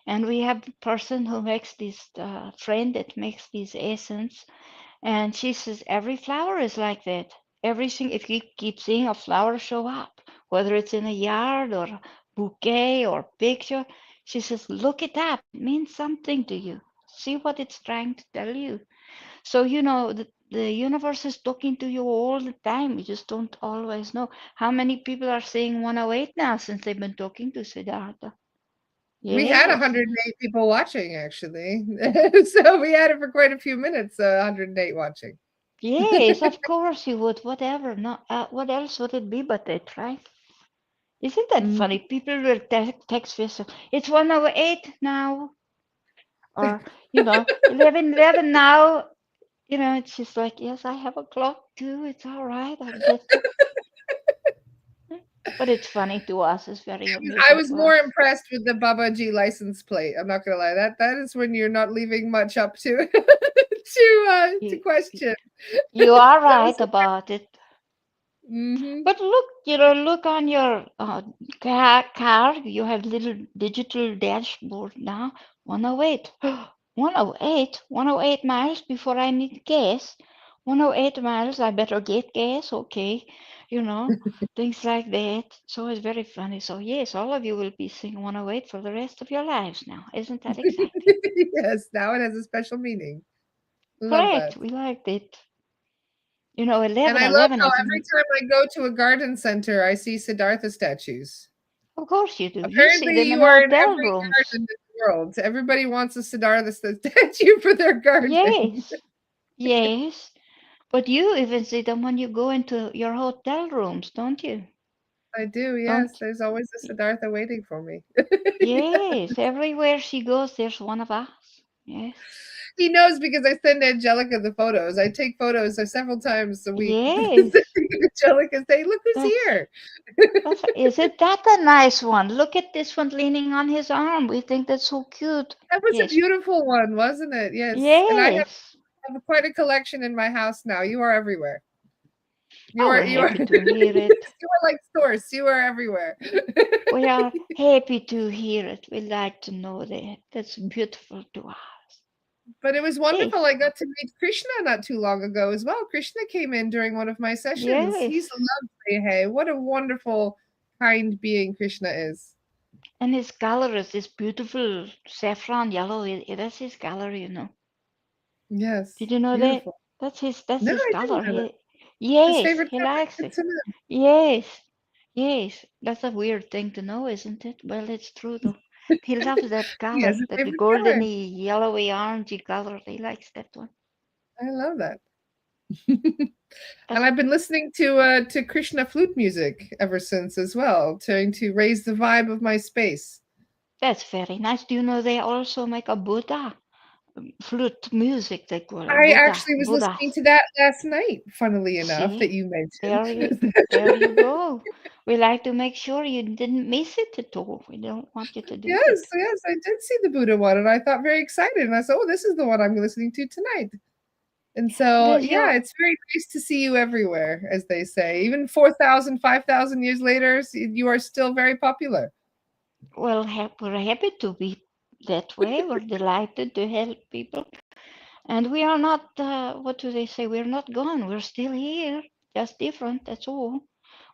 And we have a person who makes this friend that makes these essence, and she says every flower is like that. Everything, if you keep seeing a flower show up, whether it's in a yard or a bouquet or picture, she says, look it up. It means something to you. See what it's trying to tell you. So, the universe is talking to you all the time. You just don't always know. How many people are saying 108 now since they've been talking to Siddhartha? We had Yes, 108 people watching, actually. So we had it for quite a few minutes, 108 watching. yes, of course you would. Whatever. No, what else would it be but it, right? Isn't that Mhm. funny? People will text this. It's 108 now, or 11:11 now. It's just like, yes, I have a clock too. It's all right. I get it. But it's funny to us. It's very I amusing was to more us. impressed with the Baba G license plate. I'm not gonna lie. That is when you're not leaving much up to to You, question. you are That was right about it. mm-hmm. But look, look on your car. You have little digital dashboard now. 108. 108. 108 miles before I need gas. 108 miles. I better get gas. Okay. You know, things like that. So it's very funny. So, yes, all of you will be seeing 108 for the rest of your lives now. Isn't that exciting? Yes, now it has a special meaning. Love that. Correct. We liked it. And 11, I love 11 how is, every time I go to a garden center, I see Siddhartha statues. of course you do. You see Apparently, them in you are in hotel every rooms. garden in the world. Everybody wants a Siddhartha statue for their garden. Yes, yes. But you even see them when you go into your hotel rooms, don't you? I do, yes. Don't There's always a you? Siddhartha waiting for me. Yes, everywhere she goes, there's one of us. Yes, He knows because I send Angelica the photos. I take photos several times a week. yes. Angelica say, "Look who's That's here." isn't that a nice one? Look at this one leaning on his arm. We think that's so cute. That was a Yes, beautiful one, wasn't it? Yes. And I yes. have quite a collection in my house now. You are everywhere. You Oh, are we're you are happy to hear it. you are like source. You are everywhere. We are happy to hear it. We like to know that. That's beautiful to us. But it was Yes, wonderful. I got to meet Krishna not too long ago as well. Krishna came in during one of my sessions. He's yes. lovely. Hey, what a wonderful, kind being Krishna is. And his color is this beautiful saffron yellow. That's his color. Yes, Did you know that? beautiful. That's No, his I didn't color. know that. His Yes, favorite he color. likes Good it. to know. Yes, yes. That's a weird thing to know, isn't it? Well, it's true though. He loves that He color, has a that favorite color. goldeny, yellowy, orangey color. He likes that one. I love that. And That's I've been listening to Krishna flute music ever since as well, trying to raise the vibe of my space. that's very nice. Do you know they also make a Buddha flute music? They call it I Buddha. actually was Buddha. listening to that last night, funnily enough, that See, you there mentioned. you there you go. We like to make sure you didn't miss it at all. We don't want you to do Yes, that. yes, I did see the Buddha one, and I thought very excited, and I said, "Oh, this is the one I'm listening to tonight." And so, Does yeah, your it's very nice to see you everywhere, as they say. Even 4,000, 5,000 years later, you are still very popular. well, we're happy to be that way. We're delighted to help people, and we are not. What do they say? We're not gone. We're still here, just different. That's all.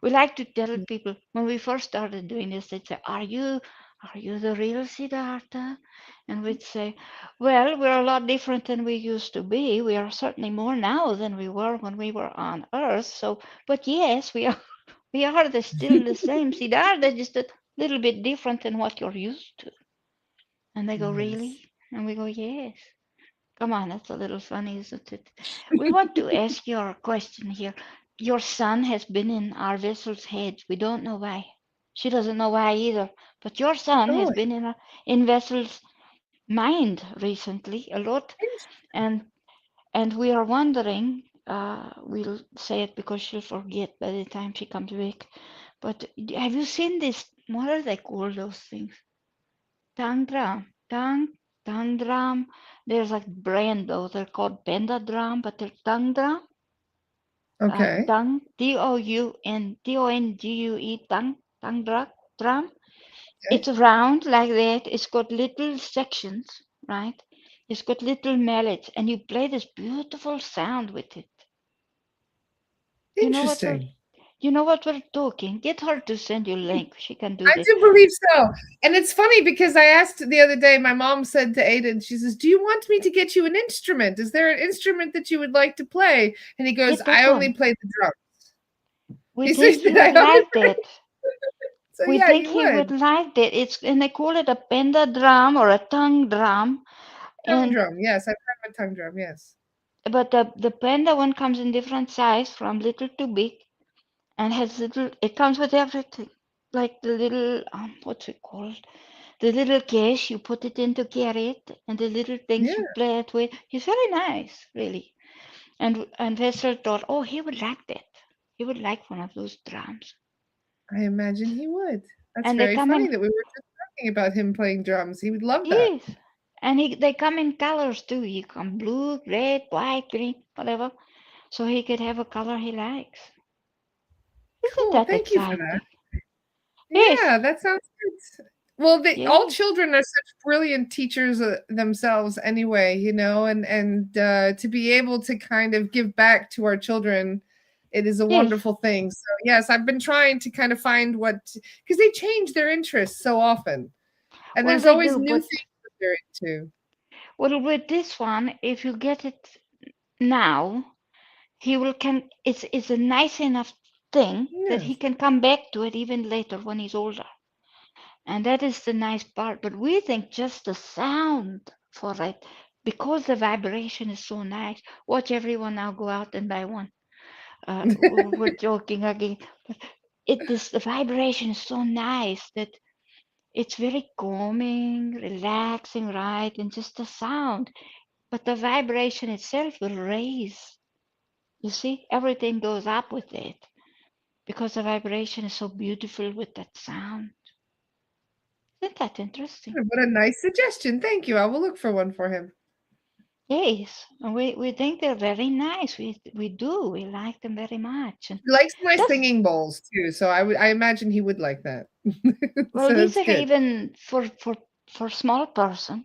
We like to tell people when we first started doing this, they'd say, Are you the real Siddhartha? And we'd say, well, we're a lot different than we used to be. We are certainly more now than we were when we were on Earth. So, but yes, we are, still the same Siddhartha, just a little bit different than what you're used to. And they go, Yes. really? And we go, yes. Come on, that's a little funny, isn't it? We want to ask you a question here. Your son has been in our vessel's head. We don't know why. She doesn't know why either. But your son has Oh, been in vessel's mind recently a lot, and we are wondering. We'll say it because she'll forget by the time she comes back. But have you seen this? What are they called? Those things? Tangram, Tangdram. There's a brand though. They're called Pendadram, but they're Tangdram. okay. Tongue, Tangdram. Okay. It's round like that. It's got little sections, right? It's got little mallets, and you play this beautiful sound with it. You know what? Interesting. You know what we're talking? Get her to send you a link. She can do I this. do believe so. And it's funny because I asked the other day, my mom said to Aiden, she says, "Do you want me to get you an instrument? Is there an instrument that you would like to play?" And he goes, Get "I that only one. play the drum." We He says think he that I would only like play. that. So We yeah, think you he would would. like that. It's and they call it a penda drum or a tongue drum. Tongue And drum. Yes, I've heard of a tongue drum. Yes. but the panda one comes in different size, from little to big, and has little. It comes with everything, like the little what's it called? The little case you put it in to carry it, and the little things Yeah, you play it with. He's very nice, really. And Vessel thought, oh, he would like that. He would like one of those drums. I imagine he would. That's And they very come funny in, that we were just talking about him playing drums. He would love that. yes, and they come in colors too. You come blue, red, white, green, whatever. So he could have a color he likes. Isn't Cool. that Thank you for that. exciting? Yes, Yeah, that sounds good. Well, all yes, children are such brilliant teachers themselves anyway, and to be able to kind of give back to our children, it is a yes. wonderful thing. So yes, I've been trying to kind of find what because they change their interests so often, and Well, there's they always do, new but things that they're into. well, with this one, if you get it now, he will can. It's a nice enough thing that he Yes. can come back to it even later when he's older. And that is the nice part. But we think just the sound for it, because the vibration is so nice. Watch everyone now go out and buy one. We're joking again. But the vibration is so nice that it's very calming, relaxing, right? And just the sound. But the vibration itself will raise. You see, everything goes up with it because the vibration is so beautiful with that sound. Isn't that interesting? What a nice suggestion. Thank you. I will look for one for him. Yes, and we think they're very nice. We do. We like them very much. And He likes my just singing bowls too, so I imagine he would like that. well, So these that's are good. even for small person.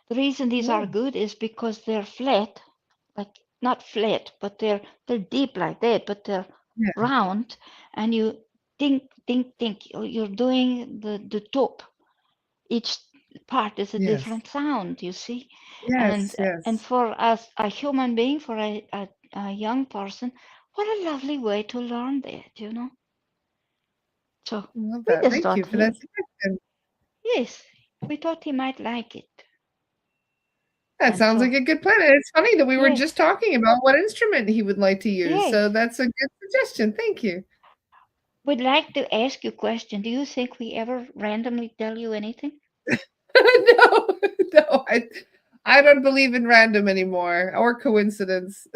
The reason these are Yeah. good is because they're flat, like not flat, but they're deep like that, but they're Yeah. round, and you think. You're doing the top. Each part is a Yes. different sound, you see. and Yes, and yes. for us a human being, for a young person, what a lovely way to learn that. So I love we that. just Thank you thought for that he suggestion. yes, we thought he might like it. That And sounds so like a good plan, and it's funny that we were yes, just talking about what instrument he would like to use, yes, so that's a good suggestion, thank you. we'd like to ask you a question. Do you think we ever randomly tell you anything? No, no, I don't believe in random anymore or coincidence.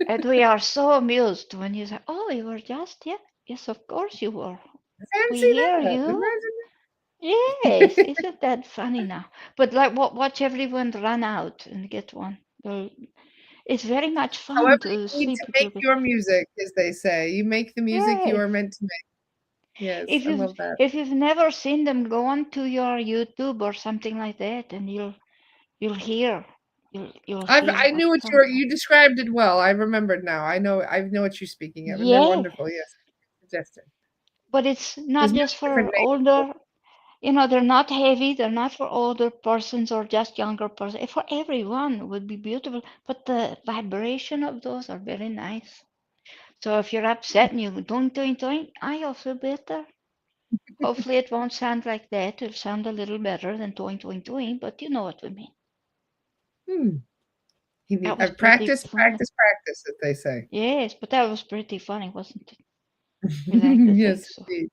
And we are so amused when you say, oh, you were just, yeah, yes, of course you were. We Fancy hear that, you. imagine Yes, isn't that funny now? But like, watch everyone run out and get one. It's very much fun however to you need see to make people with. your music, as they say. You make the music you Yes, are meant to make. Yes, if I you've love that. if you've never seen them, go on to your YouTube or something like that, and you'll hear you'll hear I what knew what comes out. you described it well. I remembered now. I know what you're speaking of, and they're Yes, wonderful. Yes, suggestion. but it's There's not many just different for names. older. They're not heavy. They're not for older persons or just younger persons. For everyone would be beautiful. But the vibration of those are very nice. So if you're upset and you go doing, doing, doing, I feel better. Hopefully it won't sound like that. It'll sound a little better than doing, doing, doing, but you know what we mean. Hmm. That was pretty Practice, funny. practice, practice, as they say. Yes, but that was pretty funny, wasn't it? We like to think Yes, so. indeed.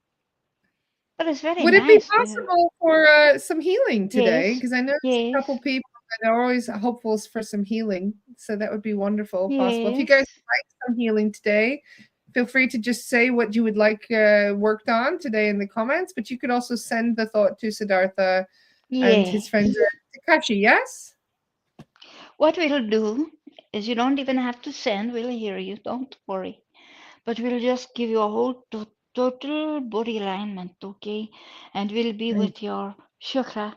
But it's very Would it be nice. possible for some healing today? Yes, Because I know there's a yes, couple people that are always hopeful for some healing. So that would be wonderful, if possible. If you guys yes, would like some healing today, feel free to just say what you would like worked on today in the comments. But you could also send the thought to Siddhartha and his friend yes. Takashi. Yes. What we'll do is you don't even have to send. We'll hear you. Don't worry. But we'll just give you a whole total body alignment, okay? And we'll be Great. with your chakra.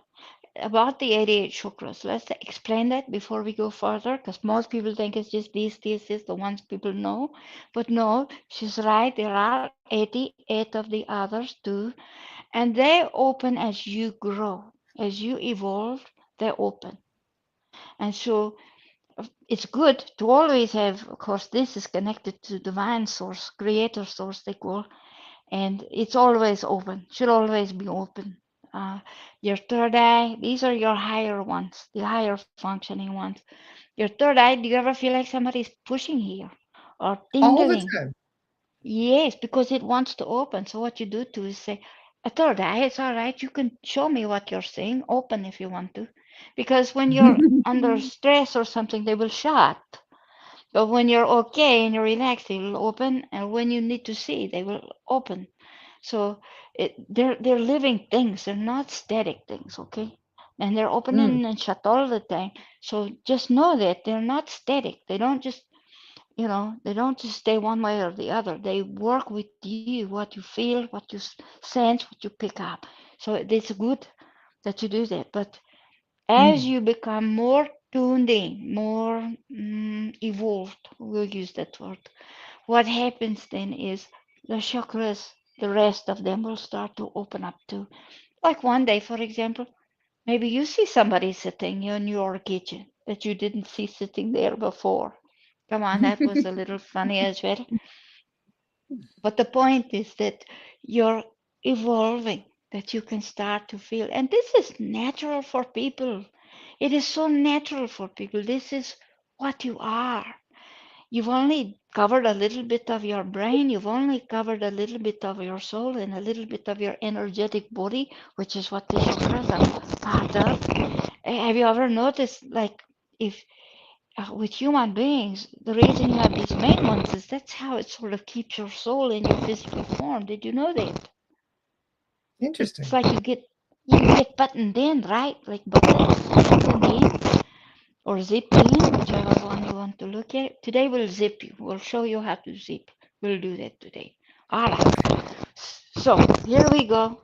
about the 88 chakras. Let's explain that before we go further, because most people think it's just these, the ones people know. But no, she's right. There are 88 of the others too. And they open as you grow, as you evolve, they open. And so it's good to always have, of course, this is connected to divine source, creator source, they call, and it's always open, should always be open. Uh, your third eye, these are your higher ones, the higher functioning ones. Your third eye, do you ever feel like somebody's pushing here or All the tingling? time. Yes, because it wants to open. So what you do to is say, a third eye, it's all right. You can show me what you're seeing. Open if you want to. Because when you're under stress or something, they will shut. But when you're okay and you're relaxed, they will open. And when you need to see, they will open. So they're living things. They're not static things, okay? And they're Mm, opening and shut all the time. So just know that they're not static. They don't just stay one way or the other. They work with you, what you feel, what you sense, what you pick up. So it's good that you do that. But as mm. you become more tuned in, more evolved, we'll use that word, what happens then is the chakras, the rest of them will start to open up too. Like one day, for example, maybe you see somebody sitting in your kitchen that you didn't see sitting there before. Come on, that was a little funny as well. But the point is that you're evolving, that you can start to feel. And this is natural for people. It is so natural for people. This is what you are. You've only covered a little bit of your brain, you've only covered a little bit of your soul and a little bit of your energetic body, which is what the chakras are part of. Have you ever noticed, like, if with human beings, the reason you have these main ones is that's how it sort of keeps your soul in your physical form. Did you know that? It's Interesting. like you get buttoned in, right? Like buttoned in or zipped in, whichever one you want to look at. Today we'll zip you. We'll show you how to zip. We'll do that today. All Okay. right. So here we go.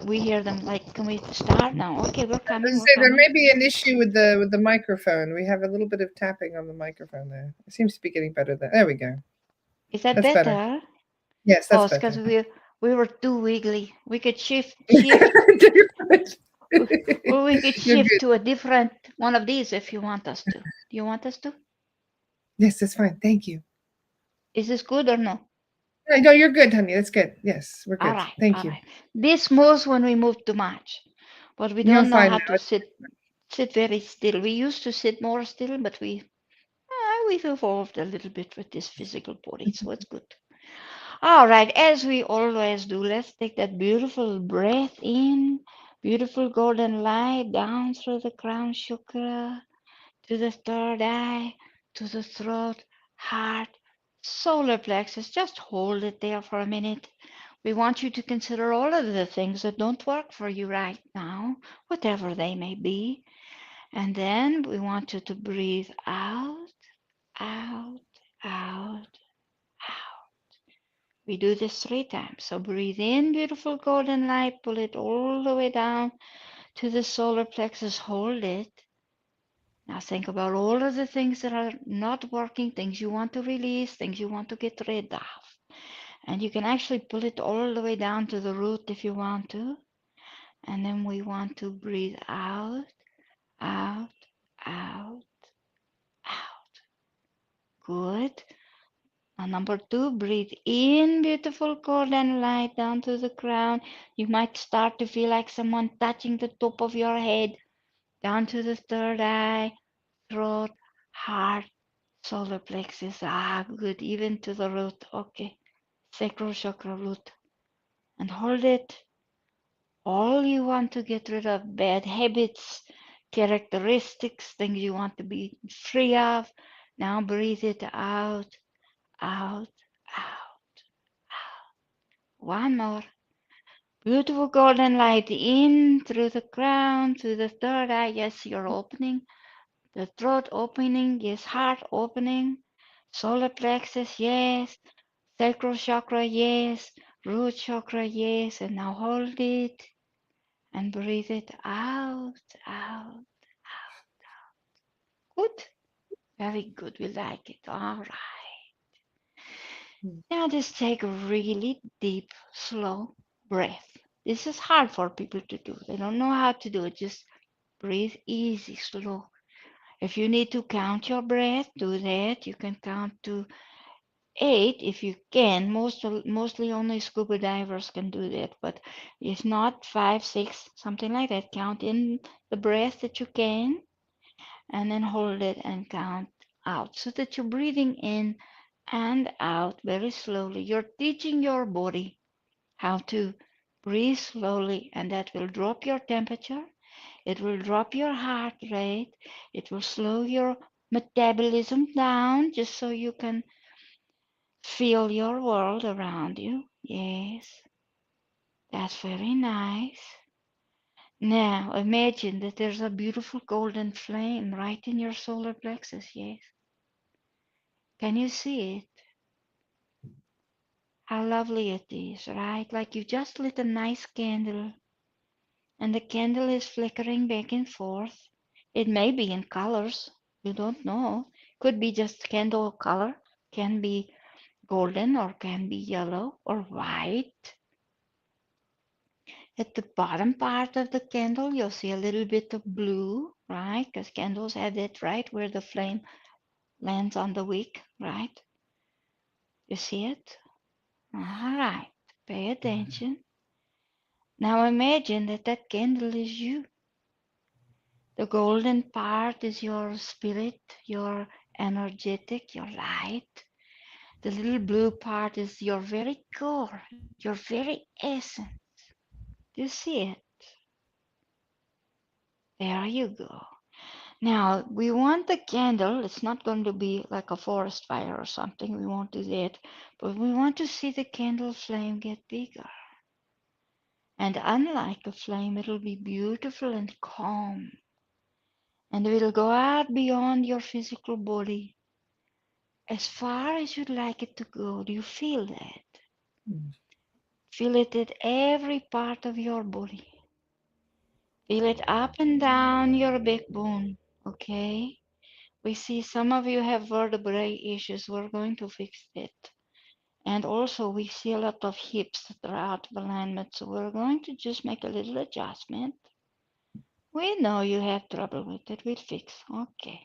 We hear them. Like, can we start now? Okay, we're I coming. was We're say there coming. may be an issue with the microphone. We have a little bit of tapping on the microphone there. It seems to be getting better there. There we go. Is that That's better. better? Yes, Oh, that's it's because better. we were too wiggly. We could shift. Or we could You're shift good. to a different one of these if you want us to. Do you want us to? Yes, that's fine. Thank you. Is this good or no? No, no, you're good, honey. That's good. Yes, we're All good. right, Thank all you. right. This moves when we move too much, but we You're don't know fine how now. to sit very still. We used to sit more still, but we've evolved a little bit with this physical body, so it's good. All right, as we always do, let's take that beautiful breath in, beautiful golden light down through the crown chakra to the third eye, to the throat, heart, solar plexus. Just hold it there for a minute. We want you to consider all of the things that don't work for you right now, whatever they may be. And then we want you to breathe out, out, out, out. We do this 3 times. So breathe in, beautiful golden light, pull it all the way down to the solar plexus, hold it. Now think about all of the things that are not working, things you want to release, things you want to get rid of. And you can actually pull it all the way down to the root if you want to. And then we want to breathe out, out, out, out. Good. Now, number 2, breathe in, beautiful golden light down to the crown. You might start to feel like someone touching the top of your head, down to the third eye, throat, heart, solar plexus. Ah, good. Even to the root. Okay. Sacral chakra root. And hold it. All you want to get rid of bad habits, characteristics, things you want to be free of. Now breathe it out, out, out, out. One more. Beautiful golden light in through the crown, through the third eye. Yes, you're opening. The throat opening. Yes, heart opening. Solar plexus. Yes. Sacral chakra. Yes. Root chakra. Yes. And now hold it. and breathe it out, out. Good. Very good. We like it. All right. Now just take a really deep, slow breath. This is hard for people to do. They don't know how to do it. Just breathe easy, slow. If you need to count your breath, do that. You can count to 8 if you can. Mostly only scuba divers can do that. But if not, 5, 6, something like that. Count in the breath that you can, and then hold it and count out so that you're breathing in and out very slowly. You're teaching your body how to breathe slowly, and that will drop your temperature. It will drop your heart rate. It will slow your metabolism down just so you can feel your world around you. Yes, that's very nice. Now imagine that there's a beautiful golden flame right in your solar plexus. Yes. Can you see it? How lovely it is, right? Like you just lit a nice candle and the candle is flickering back and forth. It may be in colors. You don't know. Could be just candle color, can be golden or can be yellow or white. At the bottom part of the candle, you'll see a little bit of blue, right? Because candles have that right where the flame lands on the wick, right? You see it? All right. Pay attention. Now imagine that that candle is you. The golden part is your spirit, your energetic, your light. The little blue part is your very core, your very essence. Do you see it? There you go. Now we want the candle, it's not going to be like a forest fire or something, we won't do that, but we want to see the candle flame get bigger. And unlike a flame, it'll be beautiful and calm. And it will go out beyond your physical body as far as you'd like it to go. Do you feel that? Feel it at every part of your body. Feel it up and down your backbone. Okay? We see some of you have vertebrae issues. We're going to fix that. And also, we see a lot of hips that are out of alignment. So we're going to just make a little adjustment. We know you have trouble with it. We'll fix. Okay.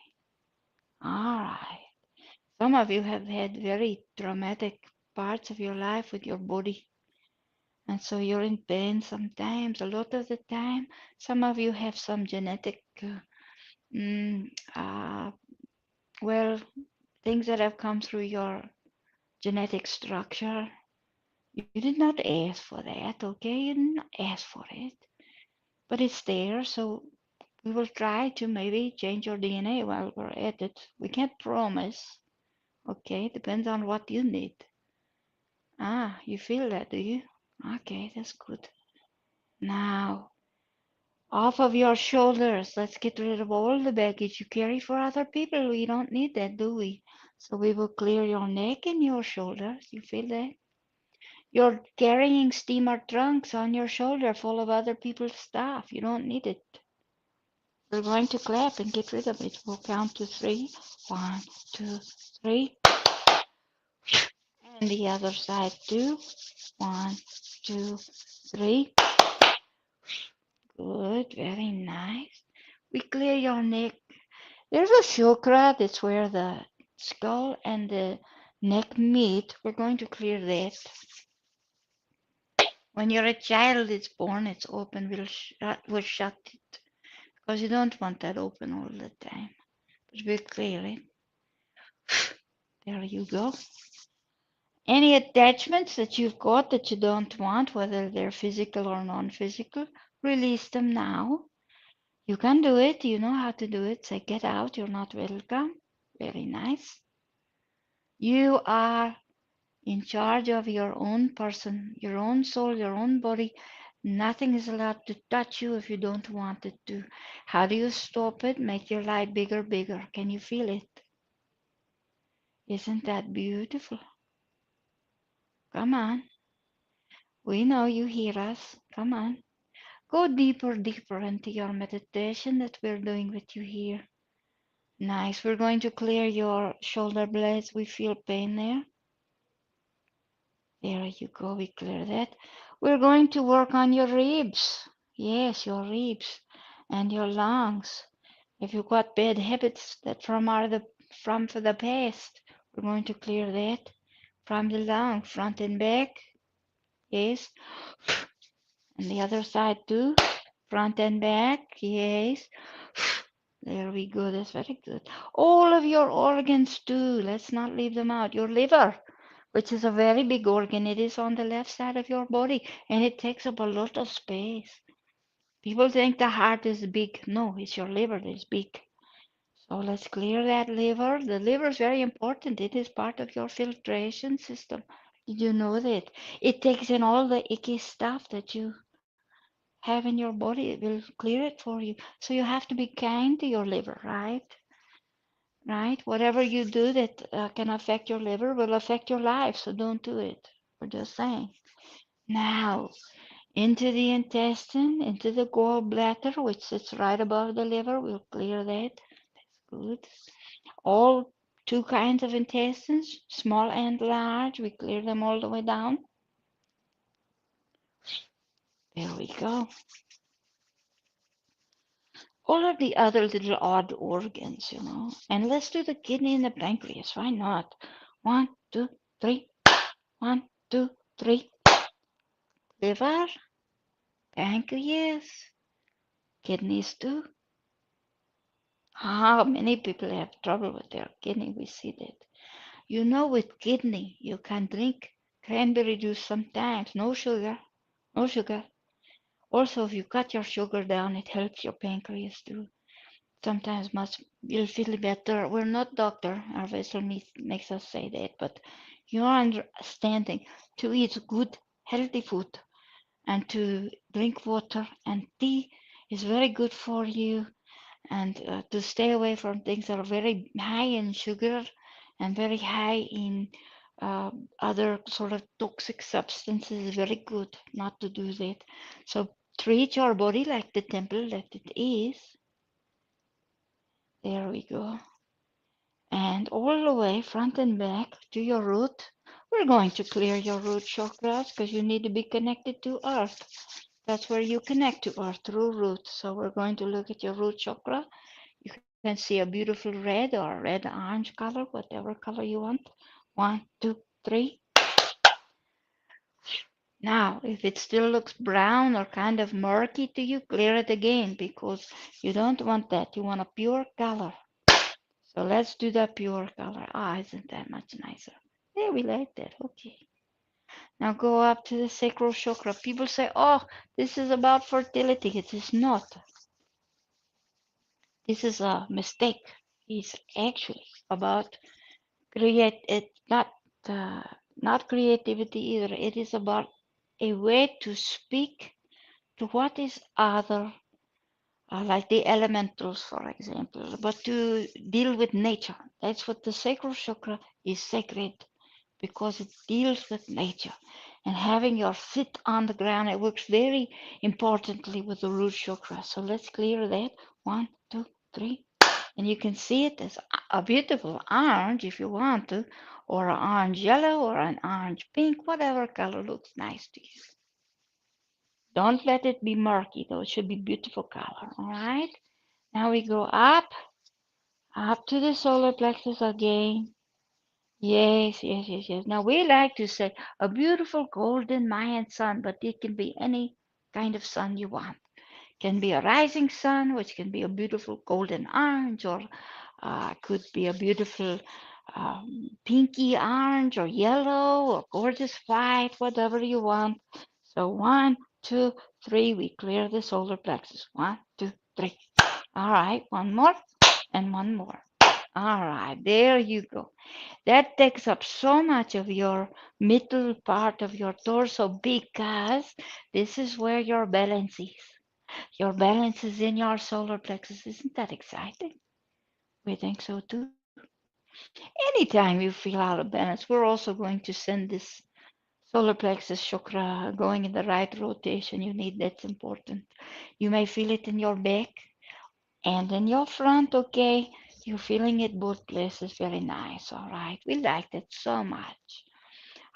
All right. Some of you have had very traumatic parts of your life with your body. And so you're in pain sometimes, a lot of the time. Some of you have some genetic, mm, uh, well, things that have come through your genetic structure. You did not ask for that, okay? You did not ask for it. But it's there, so we will try to maybe change your DNA while we're at it. We can't promise, okay? Depends on what you need. Ah, you feel that, do you? Okay, that's good. Now, off of your shoulders. Let's get rid of all the baggage you carry for other people. We don't need that, do we? So we will clear your neck and your shoulders. You feel that? You're carrying steamer trunks on your shoulder full of other people's stuff. You don't need it. We're going to clap and get rid of it. We'll count to 3. 1, 2, 3. And the other side too. 1, 2, 3. Good, very nice. We clear your neck. There's a chakra that's where the skull and the neck meet. We're going to clear that. When you're a child, it's born, it's open. We'll shut it because you don't want that open all the time. But we'll clear it. There you go. Any attachments that you've got that you don't want, whether they're physical or non-physical, release them now. You can do it. You know how to do it. Say, get out. You're not welcome. Very nice. You are in charge of your own person, your own soul, your own body. Nothing is allowed to touch you if you don't want it to. How do you stop it? Make your light bigger, bigger. Can you feel it? Isn't that beautiful? Come on. We know you hear us. Come on. Go deeper, deeper into your meditation that we're doing with you here. Nice. We're going to clear your shoulder blades. We feel pain there. There you go. We clear that. We're going to work on your ribs. Yes, your ribs and your lungs. If you've got bad habits that from the past, we're going to clear that from the lung, front and back. Yes. And the other side too. Front and back. Yes. There we go. That's very good. All of your organs too. Let's not leave them out. Your liver, which is a very big organ. It is on the left side of your body and it takes up a lot of space. People think the heart is big. No, it's your liver that is big. So let's clear that liver. The liver is very important. It is part of your filtration system. Did you know that? It takes in all the icky stuff that you have in your body. It will clear it for you. So you have to be kind to your liver, right? Right? Whatever you do that can affect your liver will affect your life. So don't do it. We're just saying. Now, into the intestine, into the gallbladder, which sits right above the liver. We'll clear that. Good. All two kinds of intestines, small and large. We clear them all the way down. There we go. All of the other little odd organs. And let's do the kidney and the pancreas. Why not? One, two, three. One, two, three. Liver, pancreas, kidneys too. How many people have trouble with their kidney? We see that. With kidney, you can drink cranberry juice sometimes. No sugar. No sugar. Also, if you cut your sugar down, it helps your pancreas too. Sometimes much you'll feel better. We're not doctor. Our vessel makes us say that, but you're understanding to eat good, healthy food and to drink water and tea is very good for you and to stay away from things that are very high in sugar and very high in uh, other sort of toxic substances is very good not to do that. So treat your body like the temple that it is. There we go. And all the way front and back to your root. We're going to clear your root chakras because you need to be connected to earth. That's where you connect to earth through root. So we're going to look at your root chakra. You can see a beautiful red or red orange color, whatever color you want. One, two, three. Now, if it still looks brown or kind of murky to you, clear it again because you don't want that. You want a pure color. So let's do the pure color. Ah, isn't that much nicer? Yeah, we like that. Okay. Now go up to the sacral chakra. People say, oh, this is about fertility. It is not. This is a mistake. It's actually about not uh, not creativity either. It is about a way to speak to what is other, like the elementals, for example, but to deal with nature. That's what the sacral chakra is sacred because it deals with nature. And having your feet on the ground, it works very importantly with the root chakra. So let's clear that. One, two, three. And you can see it as a beautiful orange if you want to, or an orange yellow, or an orange pink, whatever color looks nice to you. Don't let it be murky though, it should be beautiful color, all right? Now we go up to the solar plexus again. Yes, yes, yes, yes. Now we like to say a beautiful golden Mayan sun, but it can be any kind of sun you want. Can be a rising sun, which can be a beautiful golden orange, or could be a beautiful pinky orange, or yellow, or gorgeous white, whatever you want. So one, two, three, we clear the solar plexus. One, two, three. All right, one more and one more. All right, there you go. That takes up so much of your middle part of your torso because this is where your balance is. Your balance is in your solar plexus. Isn't that exciting? We think so too. Anytime you feel out of balance, we're also going to send this solar plexus chakra going in the right rotation. You need that's important. You may feel it in your back and in your front, okay? You're feeling it both places. Very nice. All right. We like that so much.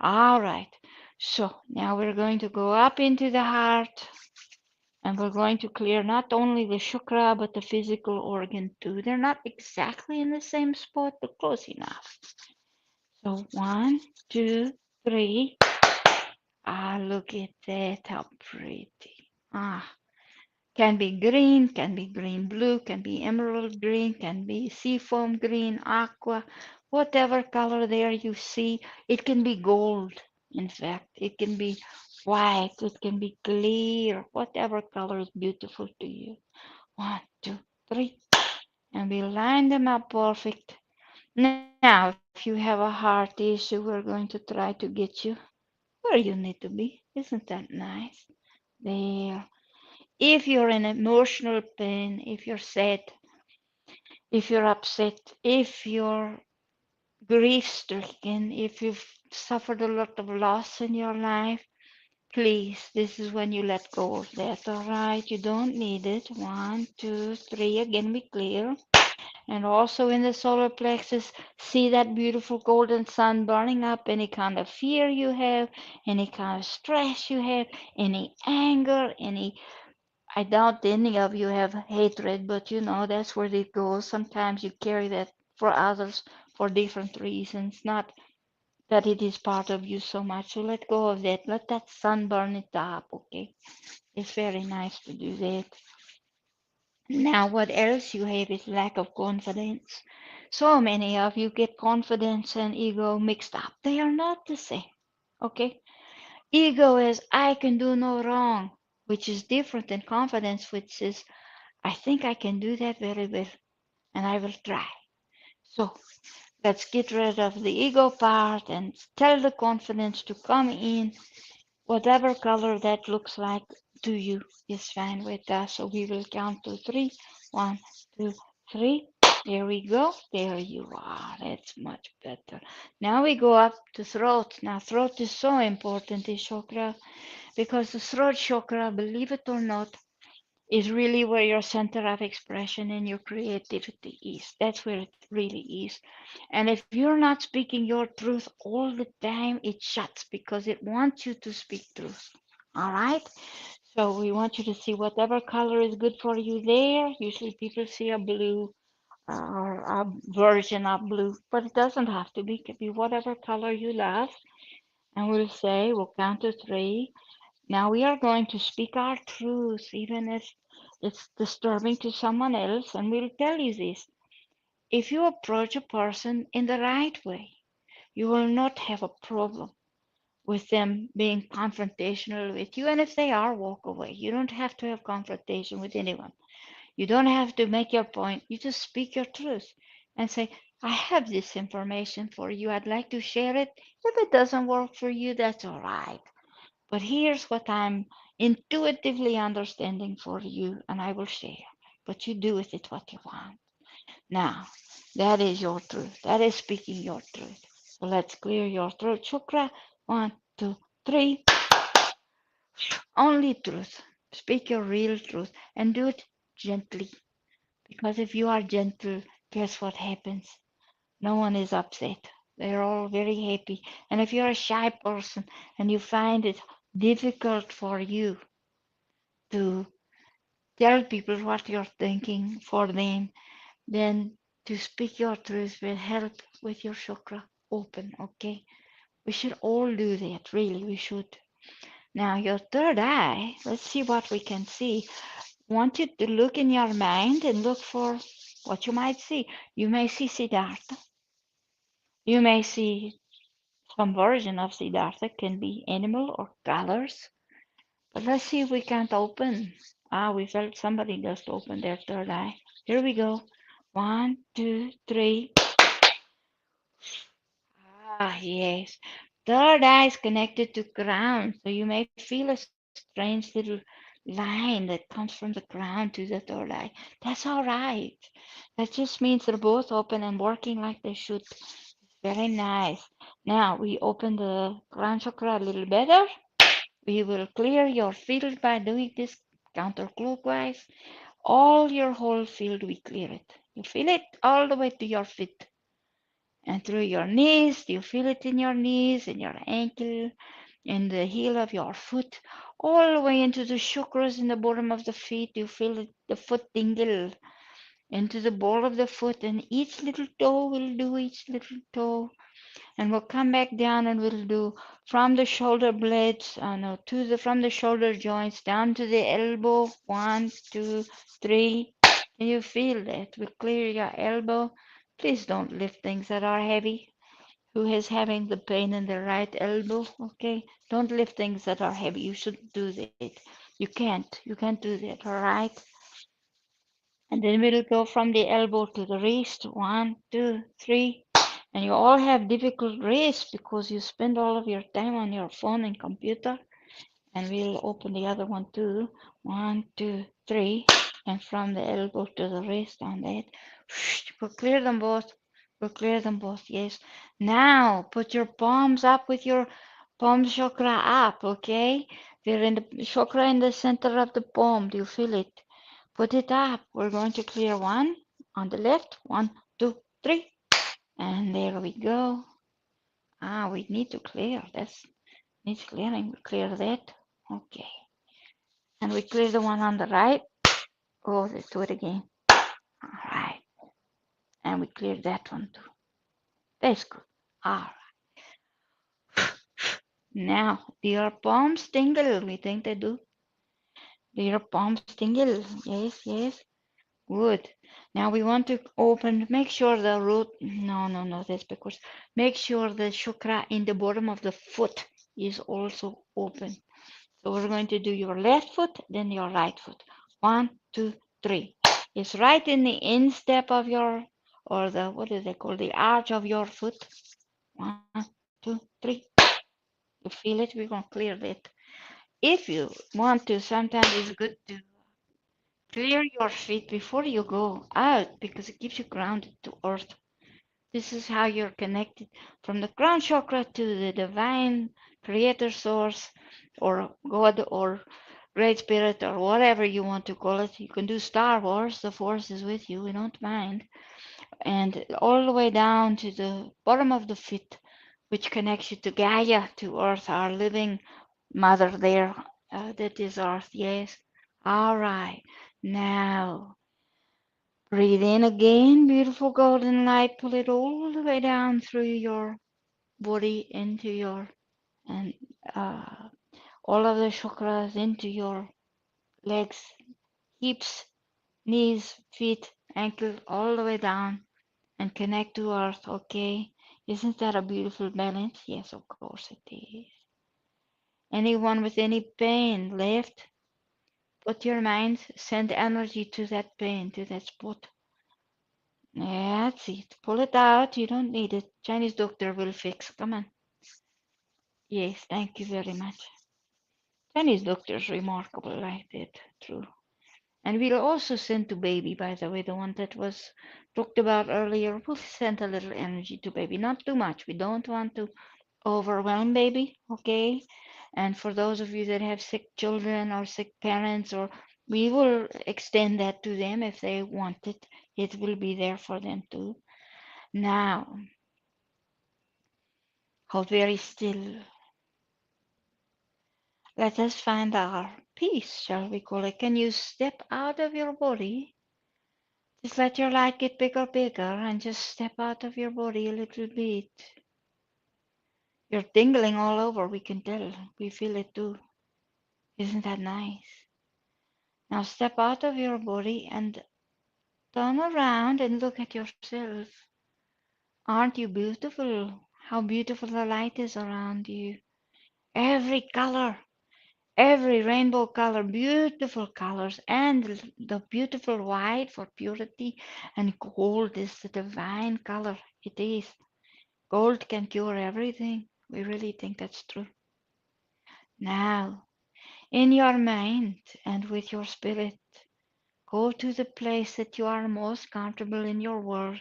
All right. So now we're going to go up into the heart and we're going to clear not only the chakra but the physical organ too. They're not exactly in the same spot, but close enough. So one, two, three. Ah, look at that. How pretty. Ah, can be green blue, can be emerald green, can be seafoam green, aqua, whatever color there you see. It can be gold, in fact. It can be white, it can be clear, whatever color is beautiful to you. One, two, three. And we line them up perfect. Now, if you have a heart issue, we're going to try to get you where you need to be. Isn't that nice? There. If you're in emotional pain, if you're sad, if you're upset, if you're grief stricken, if you've suffered a lot of loss in your life, please, this is when you let go of that, all right? You don't need it. One, two, three. Again, be clear. And also in the solar plexus, see that beautiful golden sun burning up any kind of fear you have, any kind of stress you have, any anger, any. I doubt any of you have hatred, but you know that's where it goes. Sometimes you carry that for others for different reasons, not that it is part of you so much. So let go of that. Let that sun burn it up, okay? It's very nice to do that. Now, what else you have is lack of confidence. So many of you get confidence and ego mixed up. They are not the same, okay? Ego is I can do no wrong, which is different than confidence, which is I think I can do that very well, and I will try. So let's get rid of the ego part and tell the confidence to come in. Whatever color that looks like to you is fine with us. So we will count to three. One, two, three. There we go. There you are. That's much better. Now we go up to throat. Now throat is so important, this chakra, because the throat chakra, believe it or not, is really where your center of expression and your creativity is. That's where it really is. And if you're not speaking your truth all the time, it shuts because it wants you to speak truth. All right? So we want you to see whatever color is good for you there. Usually people see a blue or a version of blue, but it doesn't have to be. It could be whatever color you love. And we'll say, we'll count to three. Now we are going to speak our truth, even if it's disturbing to someone else, and we'll tell you this. If you approach a person in the right way, you will not have a problem with them being confrontational with you. And if they are, walk away. You don't have to have confrontation with anyone. You don't have to make your point. You just speak your truth and say, I have this information for you. I'd like to share it. If it doesn't work for you, that's all right. But here's what I'm intuitively understanding for you, and I will share. But you do with it what you want. Now, that is your truth. That is speaking your truth. So let's clear your throat chakra. One, two, three. Only truth. Speak your real truth and do it gently. Because if you are gentle, guess what happens? No one is upset. They're all very happy. And if you're a shy person and you find it difficult for you to tell people what you're thinking for them, then to speak your truth will help with your chakra open, okay? We should all do that, really, we should. Now, your third eye, let's see what we can see. I want you to look in your mind and look for what you might see. You may see Siddhartha. You may see some version of Siddhartha, can be animal or colors. But let's see if we can't open. Ah, we felt somebody just open their third eye. Here we go. One, two, three. Ah, yes. Third eye is connected to crown. So you may feel a strange little line that comes from the crown to the third eye. That's all right. That just means they're both open and working like they should. Very nice. Now we open the crown chakra a little better. We will clear your field by doing this counterclockwise. All your whole field, we clear it. You feel it all the way to your feet and through your knees. You feel it in your knees, in your ankle, in the heel of your foot, all the way into the chakras in the bottom of the feet. You feel it, the foot tingle into the ball of the foot, and each little toe will do each little toe, and we'll come back down and we'll do from the shoulder blades, no, to the from the shoulder joints down to the elbow. 1, 2, 3. Can you feel that? We clear your elbow. Please don't lift things that are heavy. Who is having the pain in the right elbow? Okay, don't lift things that are heavy. You shouldn't do that. You can't. You can't do that. All right. And then we'll go from the elbow to the wrist. 1, 2, 3. And you all have difficult wrists because you spend all of your time on your phone and computer. And we'll open the other one too. 1, 2, 3. And from the elbow to the wrist on that. We'll clear them both. We'll clear them both. Yes. Now put your palms up with your palm chakra up. Okay. They're in the chakra in the center of the palm. Do you feel it? Put it up. We're going to clear one on the left. 1, 2, 3. And there we go. We need to clear. That's needs clearing. We clear that. Okay. And we clear the one on the right. Oh, let's do it again. All right. And we clear that one too. That's good. All right. Now, do your palms tingle? We think they do. Do your palms tingle? Yes, yes. Good. Now we want to open, make sure the root, no, that's backwards. Make sure the chakra in the bottom of the foot is also open. So we're going to do your left foot, then your right foot. 1, 2, 3. It's right in the instep of your, or the, what is it called, the arch of your foot. 1, 2, 3. You feel it? We're going to clear that. If you want to, sometimes it's good to clear your feet before you go out because it keeps you grounded to earth. This is how you're connected from the crown chakra to the divine creator source or God or great spirit or whatever you want to call it. You can do Star Wars, the force is with you, we don't mind. And all the way down to the bottom of the feet, which connects you to Gaia, to earth, our living mother there. That is earth, yes. All right. Now, breathe in again, beautiful golden light. Pull it all the way down through your body into your, and uh, all of the chakras into your legs, hips, knees, feet, ankle, all the way down and connect to earth, okay? Isn't that a beautiful balance? Yes, of course it is. Anyone with any pain left, put your mind, send energy to that pain, to that spot. That's it. Pull it out. You don't need it. Chinese doctor will fix. Come on. Yes, thank you very much. Chinese doctors remarkable like that. True. And we'll also send to baby, by the way, the one that was talked about earlier. We'll send a little energy to baby. Not too much. We don't want to overwhelm baby, okay? And for those of you that have sick children or sick parents, or we will extend that to them if they want it. It will be there for them too. Now, hold very still. Let us find our peace, shall we call it? Can you step out of your body? Just let your light get bigger, bigger, and just step out of your body a little bit. You're tingling all over, we can tell. We feel it too. Isn't that nice? Now step out of your body and turn around and look at yourself. Aren't you beautiful? How beautiful the light is around you. Every color, every rainbow color, beautiful colors, and the beautiful white for purity, and gold is the divine color. It is. Gold can cure everything. We really think that's true. Now, in your mind and with your spirit, go to the place that you are most comfortable in your world,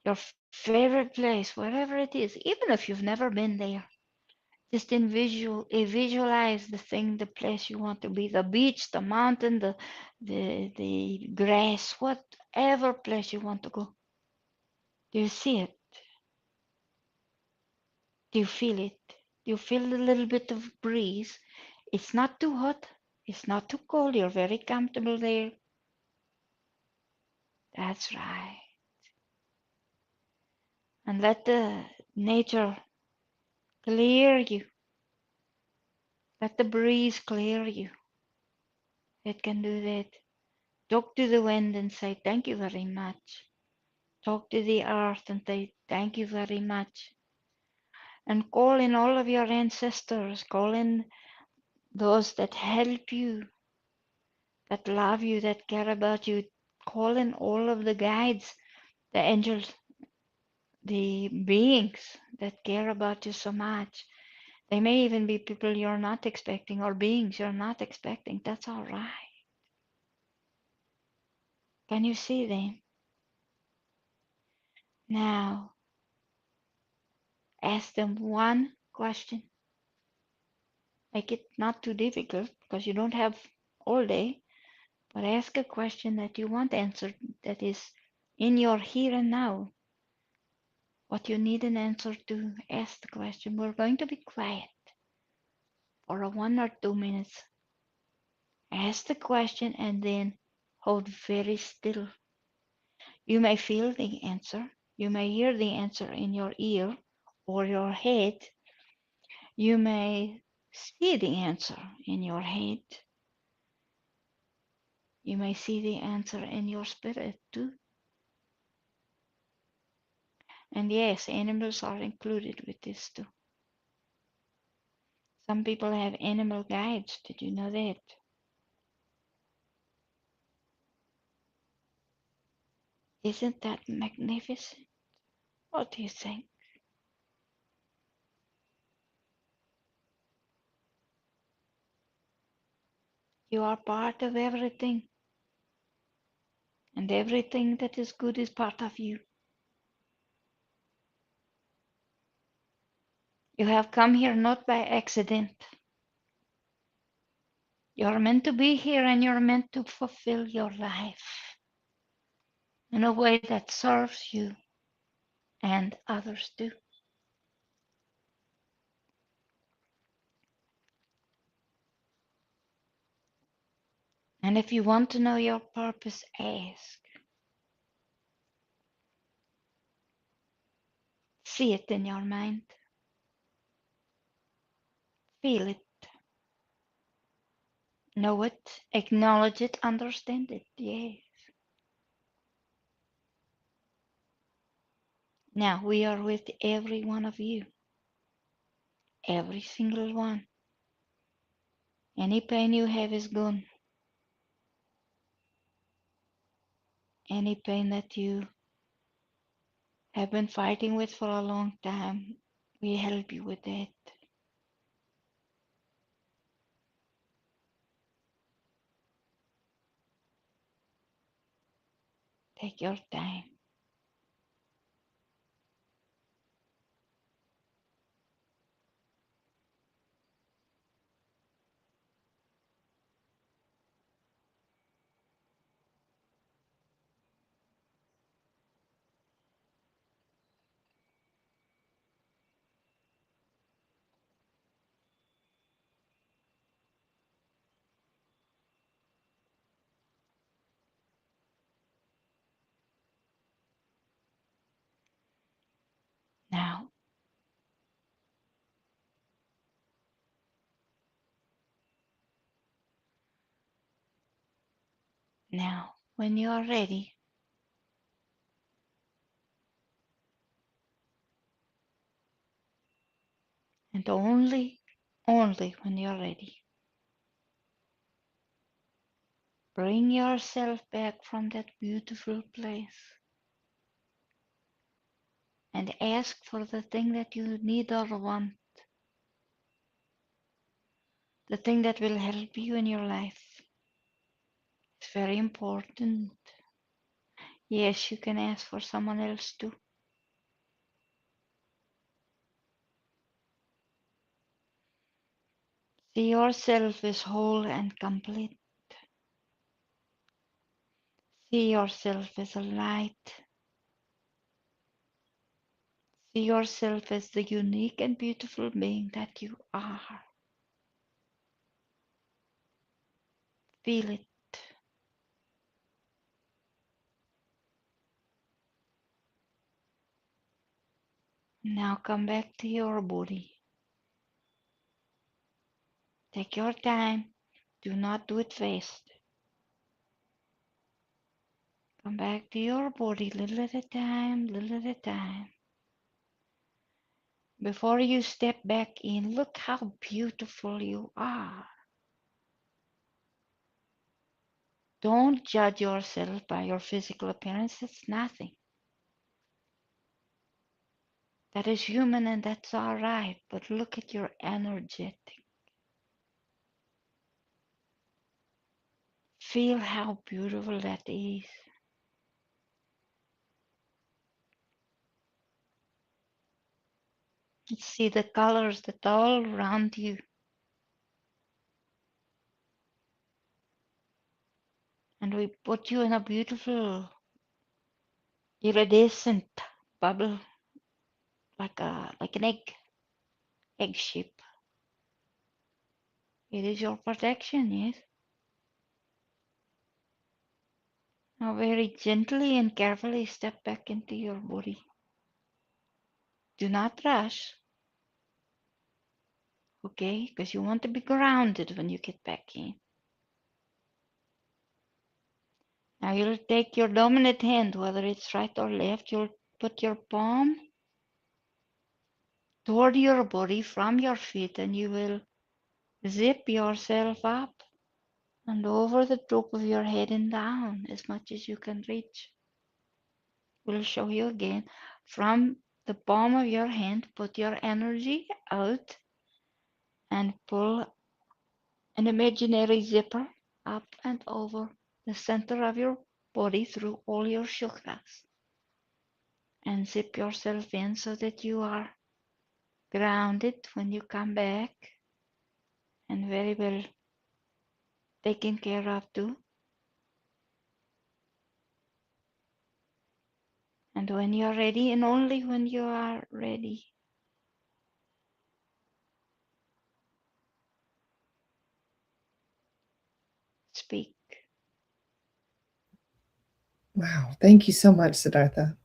your favorite place, wherever it is, even if you've never been there. Just visualize the thing, the place you want to be, the beach, the mountain, the grass, whatever place you want to go. Do you see it? Do you feel it? Do you feel a little bit of breeze? It's not too hot. It's not too cold. You're very comfortable there. That's right. And let the nature clear you. Let the breeze clear you. It can do that. Talk to the wind and say, thank you very much. Talk to the earth and say, thank you very much. And call in all of your ancestors. Call in those that help you, that love you, that care about you. Call in all of the guides, the angels, the beings that care about you so much. They may even be people you're not expecting or beings you're not expecting. That's all right. Can you see them? Now, ask them one question. Make it not too difficult because you don't have all day, but ask a question that you want answered that is in your here and now. What you need an answer to, ask the question. We're going to be quiet for a 1 or 2 minutes. Ask the question and then hold very still. You may feel the answer. You may hear the answer in your ear or your head. You may see the answer in your head. You may see the answer in your spirit too. And yes, animals are included with this too. Some people have animal guides. Did you know that? Isn't that magnificent? What do you think? You are part of everything, and everything that is good is part of you. You have come here not by accident. You're meant to be here and you're meant to fulfill your life in a way that serves you and others too. And if you want to know your purpose, ask. See it in your mind. Feel it. Know it. Acknowledge it. Understand it. Yes. Now we are with every one of you. Every single one. Any pain you have is gone. Any pain that you have been fighting with for a long time, we help you with that. Take your time. Now, now, when you are ready, and only when you're ready, bring yourself back from that beautiful place and ask for the thing that you need or want, the thing that will help you in your life. It's very important. Yes, you can ask for someone else too. See yourself as whole and complete. See yourself as a light. See yourself as the unique and beautiful being that you are. Feel it. Now come back to your body. Take your time. Do not do it fast. Come back to your body little at a time, little at a time. Before you step back in, look how beautiful you are. Don't judge yourself by your physical appearance. It's nothing. That is human and that's all right. But look at your energetic. Feel how beautiful that is. See the colors that are all around you. And we put you in a beautiful iridescent bubble like an egg shape. It is your protection, yes. Now very gently and carefully step back into your body. Do not rush, okay? Because you want to be grounded when you get back in. Now you'll take your dominant hand, whether it's right or left, you'll put your palm toward your body from your feet and you will zip yourself up and over the top of your head and down as much as you can reach. We'll show you again. From the palm of your hand, put your energy out and pull an imaginary zipper up and over the center of your body through all your chakras. And zip yourself in so that you are grounded when you come back and very well taken care of too. And when you are ready, and only when you are ready, speak. Wow. Thank you so much, Siddhartha.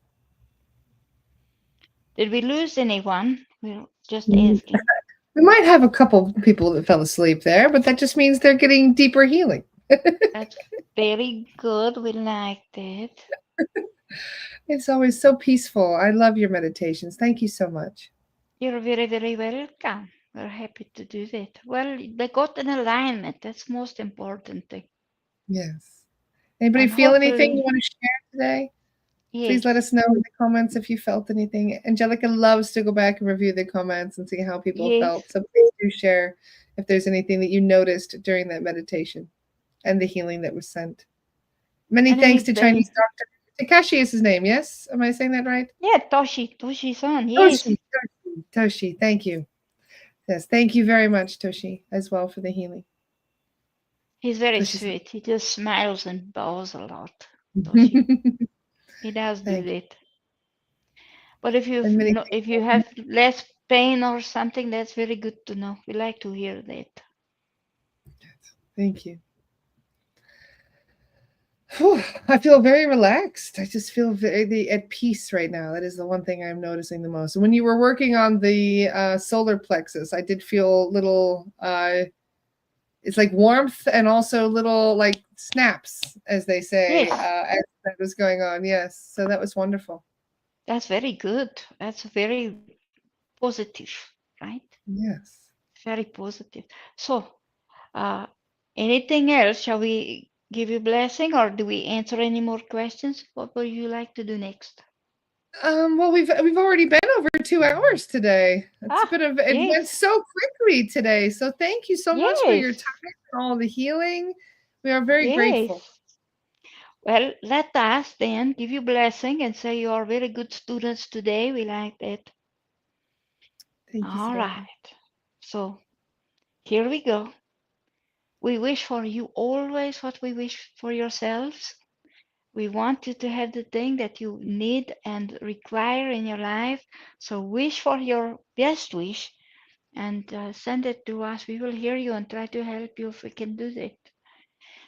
Did we lose anyone? We're just Mm, asking. We might have a couple people that fell asleep there, but that just means they're getting deeper healing. That's very good. We like that. It's always so peaceful. I love your meditations. Thank you so much. You're very, very welcome. We're happy to do that. Well, they got an alignment. That's most important thing. Yes. Anybody And feel anything you hopefully, want to share today? Please yes, let us know in the comments if you felt anything. Angelica loves to go back and review the comments and see how people yes, felt. So please do share if there's anything that you noticed during that meditation and the healing that was sent. Many and thanks to anything. Chinese doctor. Takashi is his name, yes? Am I saying that right? Yeah, Toshi-san, yes. Toshi. Thank you. Yes, thank you very much, Toshi, as well for the healing. He's very Toshi's sweet. He just smiles and bows a lot, Toshi. He does do thank you. that. But if And many if you have less pain or something, that's very good to know. We like to hear that. thank you. Whew, I feel very relaxed. I just feel very at peace right now. That is the one thing I'm noticing the most. When you were working on the solar plexus, I did feel little. It's like warmth and also little like snaps, as they say, Yes, as that was going on. Yes, so that was wonderful. that's very good. That's very positive, right? Yes. Very positive. So, uh, anything else? Shall we give you blessing or do we answer any more questions? What would you like to do next? Well, we've already been over 2 hours today. It's Ah, been it went yes, so quickly today. So thank you so much for your yes, time and all the healing. We are very grateful. yes. Well, let us then give you blessing and say you are very good students today. We like that. Thank you, All Siddhartha. right. So Here we go. We wish for you always what we wish for yourselves. We want you to have the thing that you need and require in your life. So wish for your best wish and send it to us. We will hear you and try to help you if we can do that.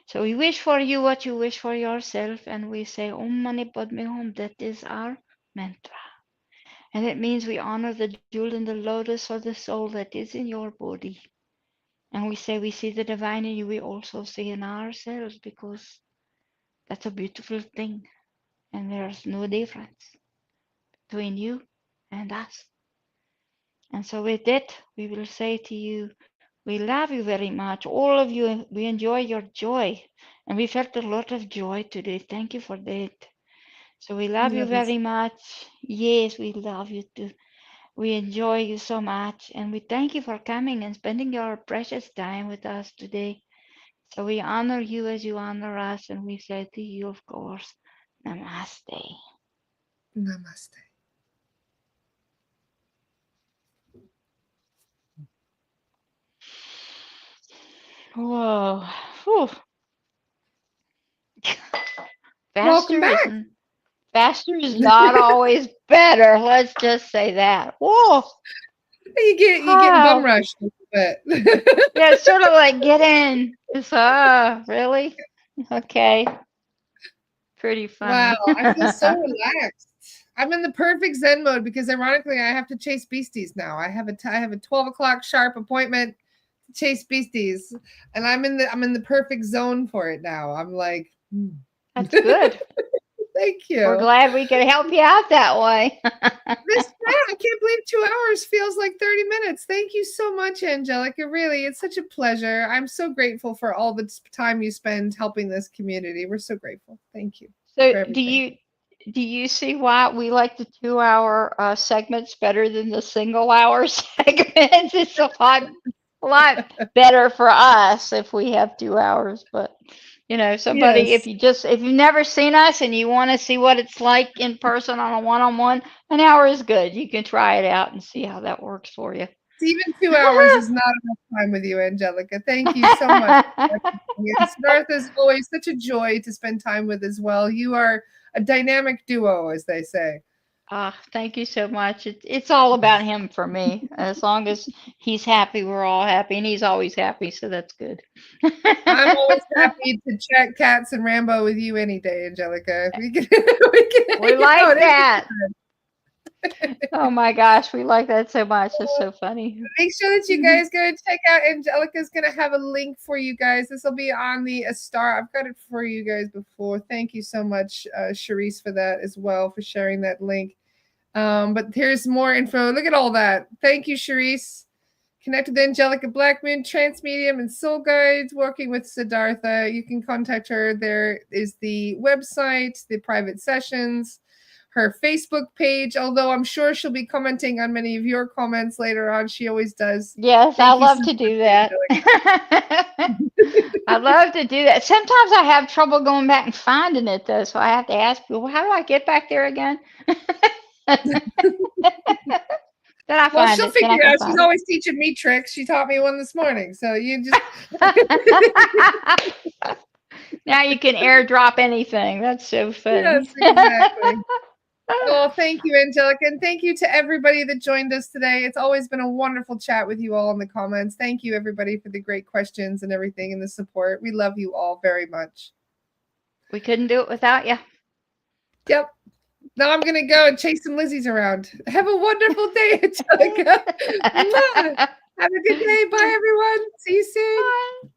So we wish for you what you wish for yourself, and we say Om Mani Padme Hum. That is our mantra. And it means we honor the jewel in the lotus or the soul that is in your body. And we say we see the divine in you, we also see in ourselves, because that's a beautiful thing. And there's no difference between you and us. And so with that, we will say to you, we love you very much. All of you, we enjoy your joy. And we felt a lot of joy today. Thank you for that. So we love you Love very much. Yes, we love you too. We enjoy you so much. And we thank you for coming and spending your precious time with us today. So we honor you as you honor us. And we say to you, of course, Namaste. Namaste. Whoa. Whew. Welcome Faster back. isn't faster is not always better. Let's just say that. Whoa. You get bum Oh. rushed a little bit. Yeah, it's sort of like get in. It's really? Okay. Pretty Wow, funny. I feel so relaxed. I'm in the perfect Zen mode because ironically I have to chase beasties now. I have a 12 o'clock sharp appointment to chase beasties, and I'm in the perfect zone for it now. I'm like, That's good. thank We're you. glad we could help you out that way. I can't believe 2 hours feels like 30 minutes. Thank you so much, Angelica. Really, it's such a pleasure. I'm so grateful for all the time you spend helping this community. We're so grateful. Thank you So for everything. do you see why we like the 2 hour segments better than the single hour segments? It's a lot better for us if we have 2 hours. But somebody, Yes. if you've never seen us and you want to see what it's like in person on a one-on-one, an hour is good. You can try it out and see how that works for you. Even 2 hours is not enough time with you, Angelica. Thank you so much. And Siddhartha is always such a joy to spend time with as well. You are a dynamic duo, as they say. Thank you so much. It's all about him for me. As long as he's happy, we're all happy, and he's always happy, so that's good. I'm always happy to chat cats and Rambo with you any day, Angelica. We can We hang like out that. anytime. Oh my gosh, we like that so much. It's so funny. Make sure that you guys go and check out Angelica's gonna have a link for you guys. This will be on the star. I've got it for you guys before. Thank you so much, Charisse, for that as well, for sharing that link. But here's more info. Look at all that. Thank you, Charisse. Connect with Angelica Blackmoon, trance medium and soul guides, working with Siddhartha. You can contact her. There is the website, the private sessions, her Facebook page, although I'm sure she'll be commenting on many of your comments later on. She always does. Yes, I Thank you love so to much, do that. Angelica. I love to do that. Sometimes I have trouble going back and finding it though, so I have to ask people, how do I get back there again? Then I Well, find she'll it. Then figure I it can out. She's find it. always teaching me tricks. She taught me one this morning. So you just Now you can airdrop anything. That's so yes, funny. exactly. Well, thank you, Angelica, and thank you to everybody that joined us today. It's always been a wonderful chat with you all in the comments. Thank you, everybody, for the great questions and everything and the support. We love you all very much. We couldn't do it without you. Yep. Now I'm going to go and chase some Lizzies around. Have a wonderful day, Angelica. Mwah. Have a good day. Bye, everyone. See you soon. Bye.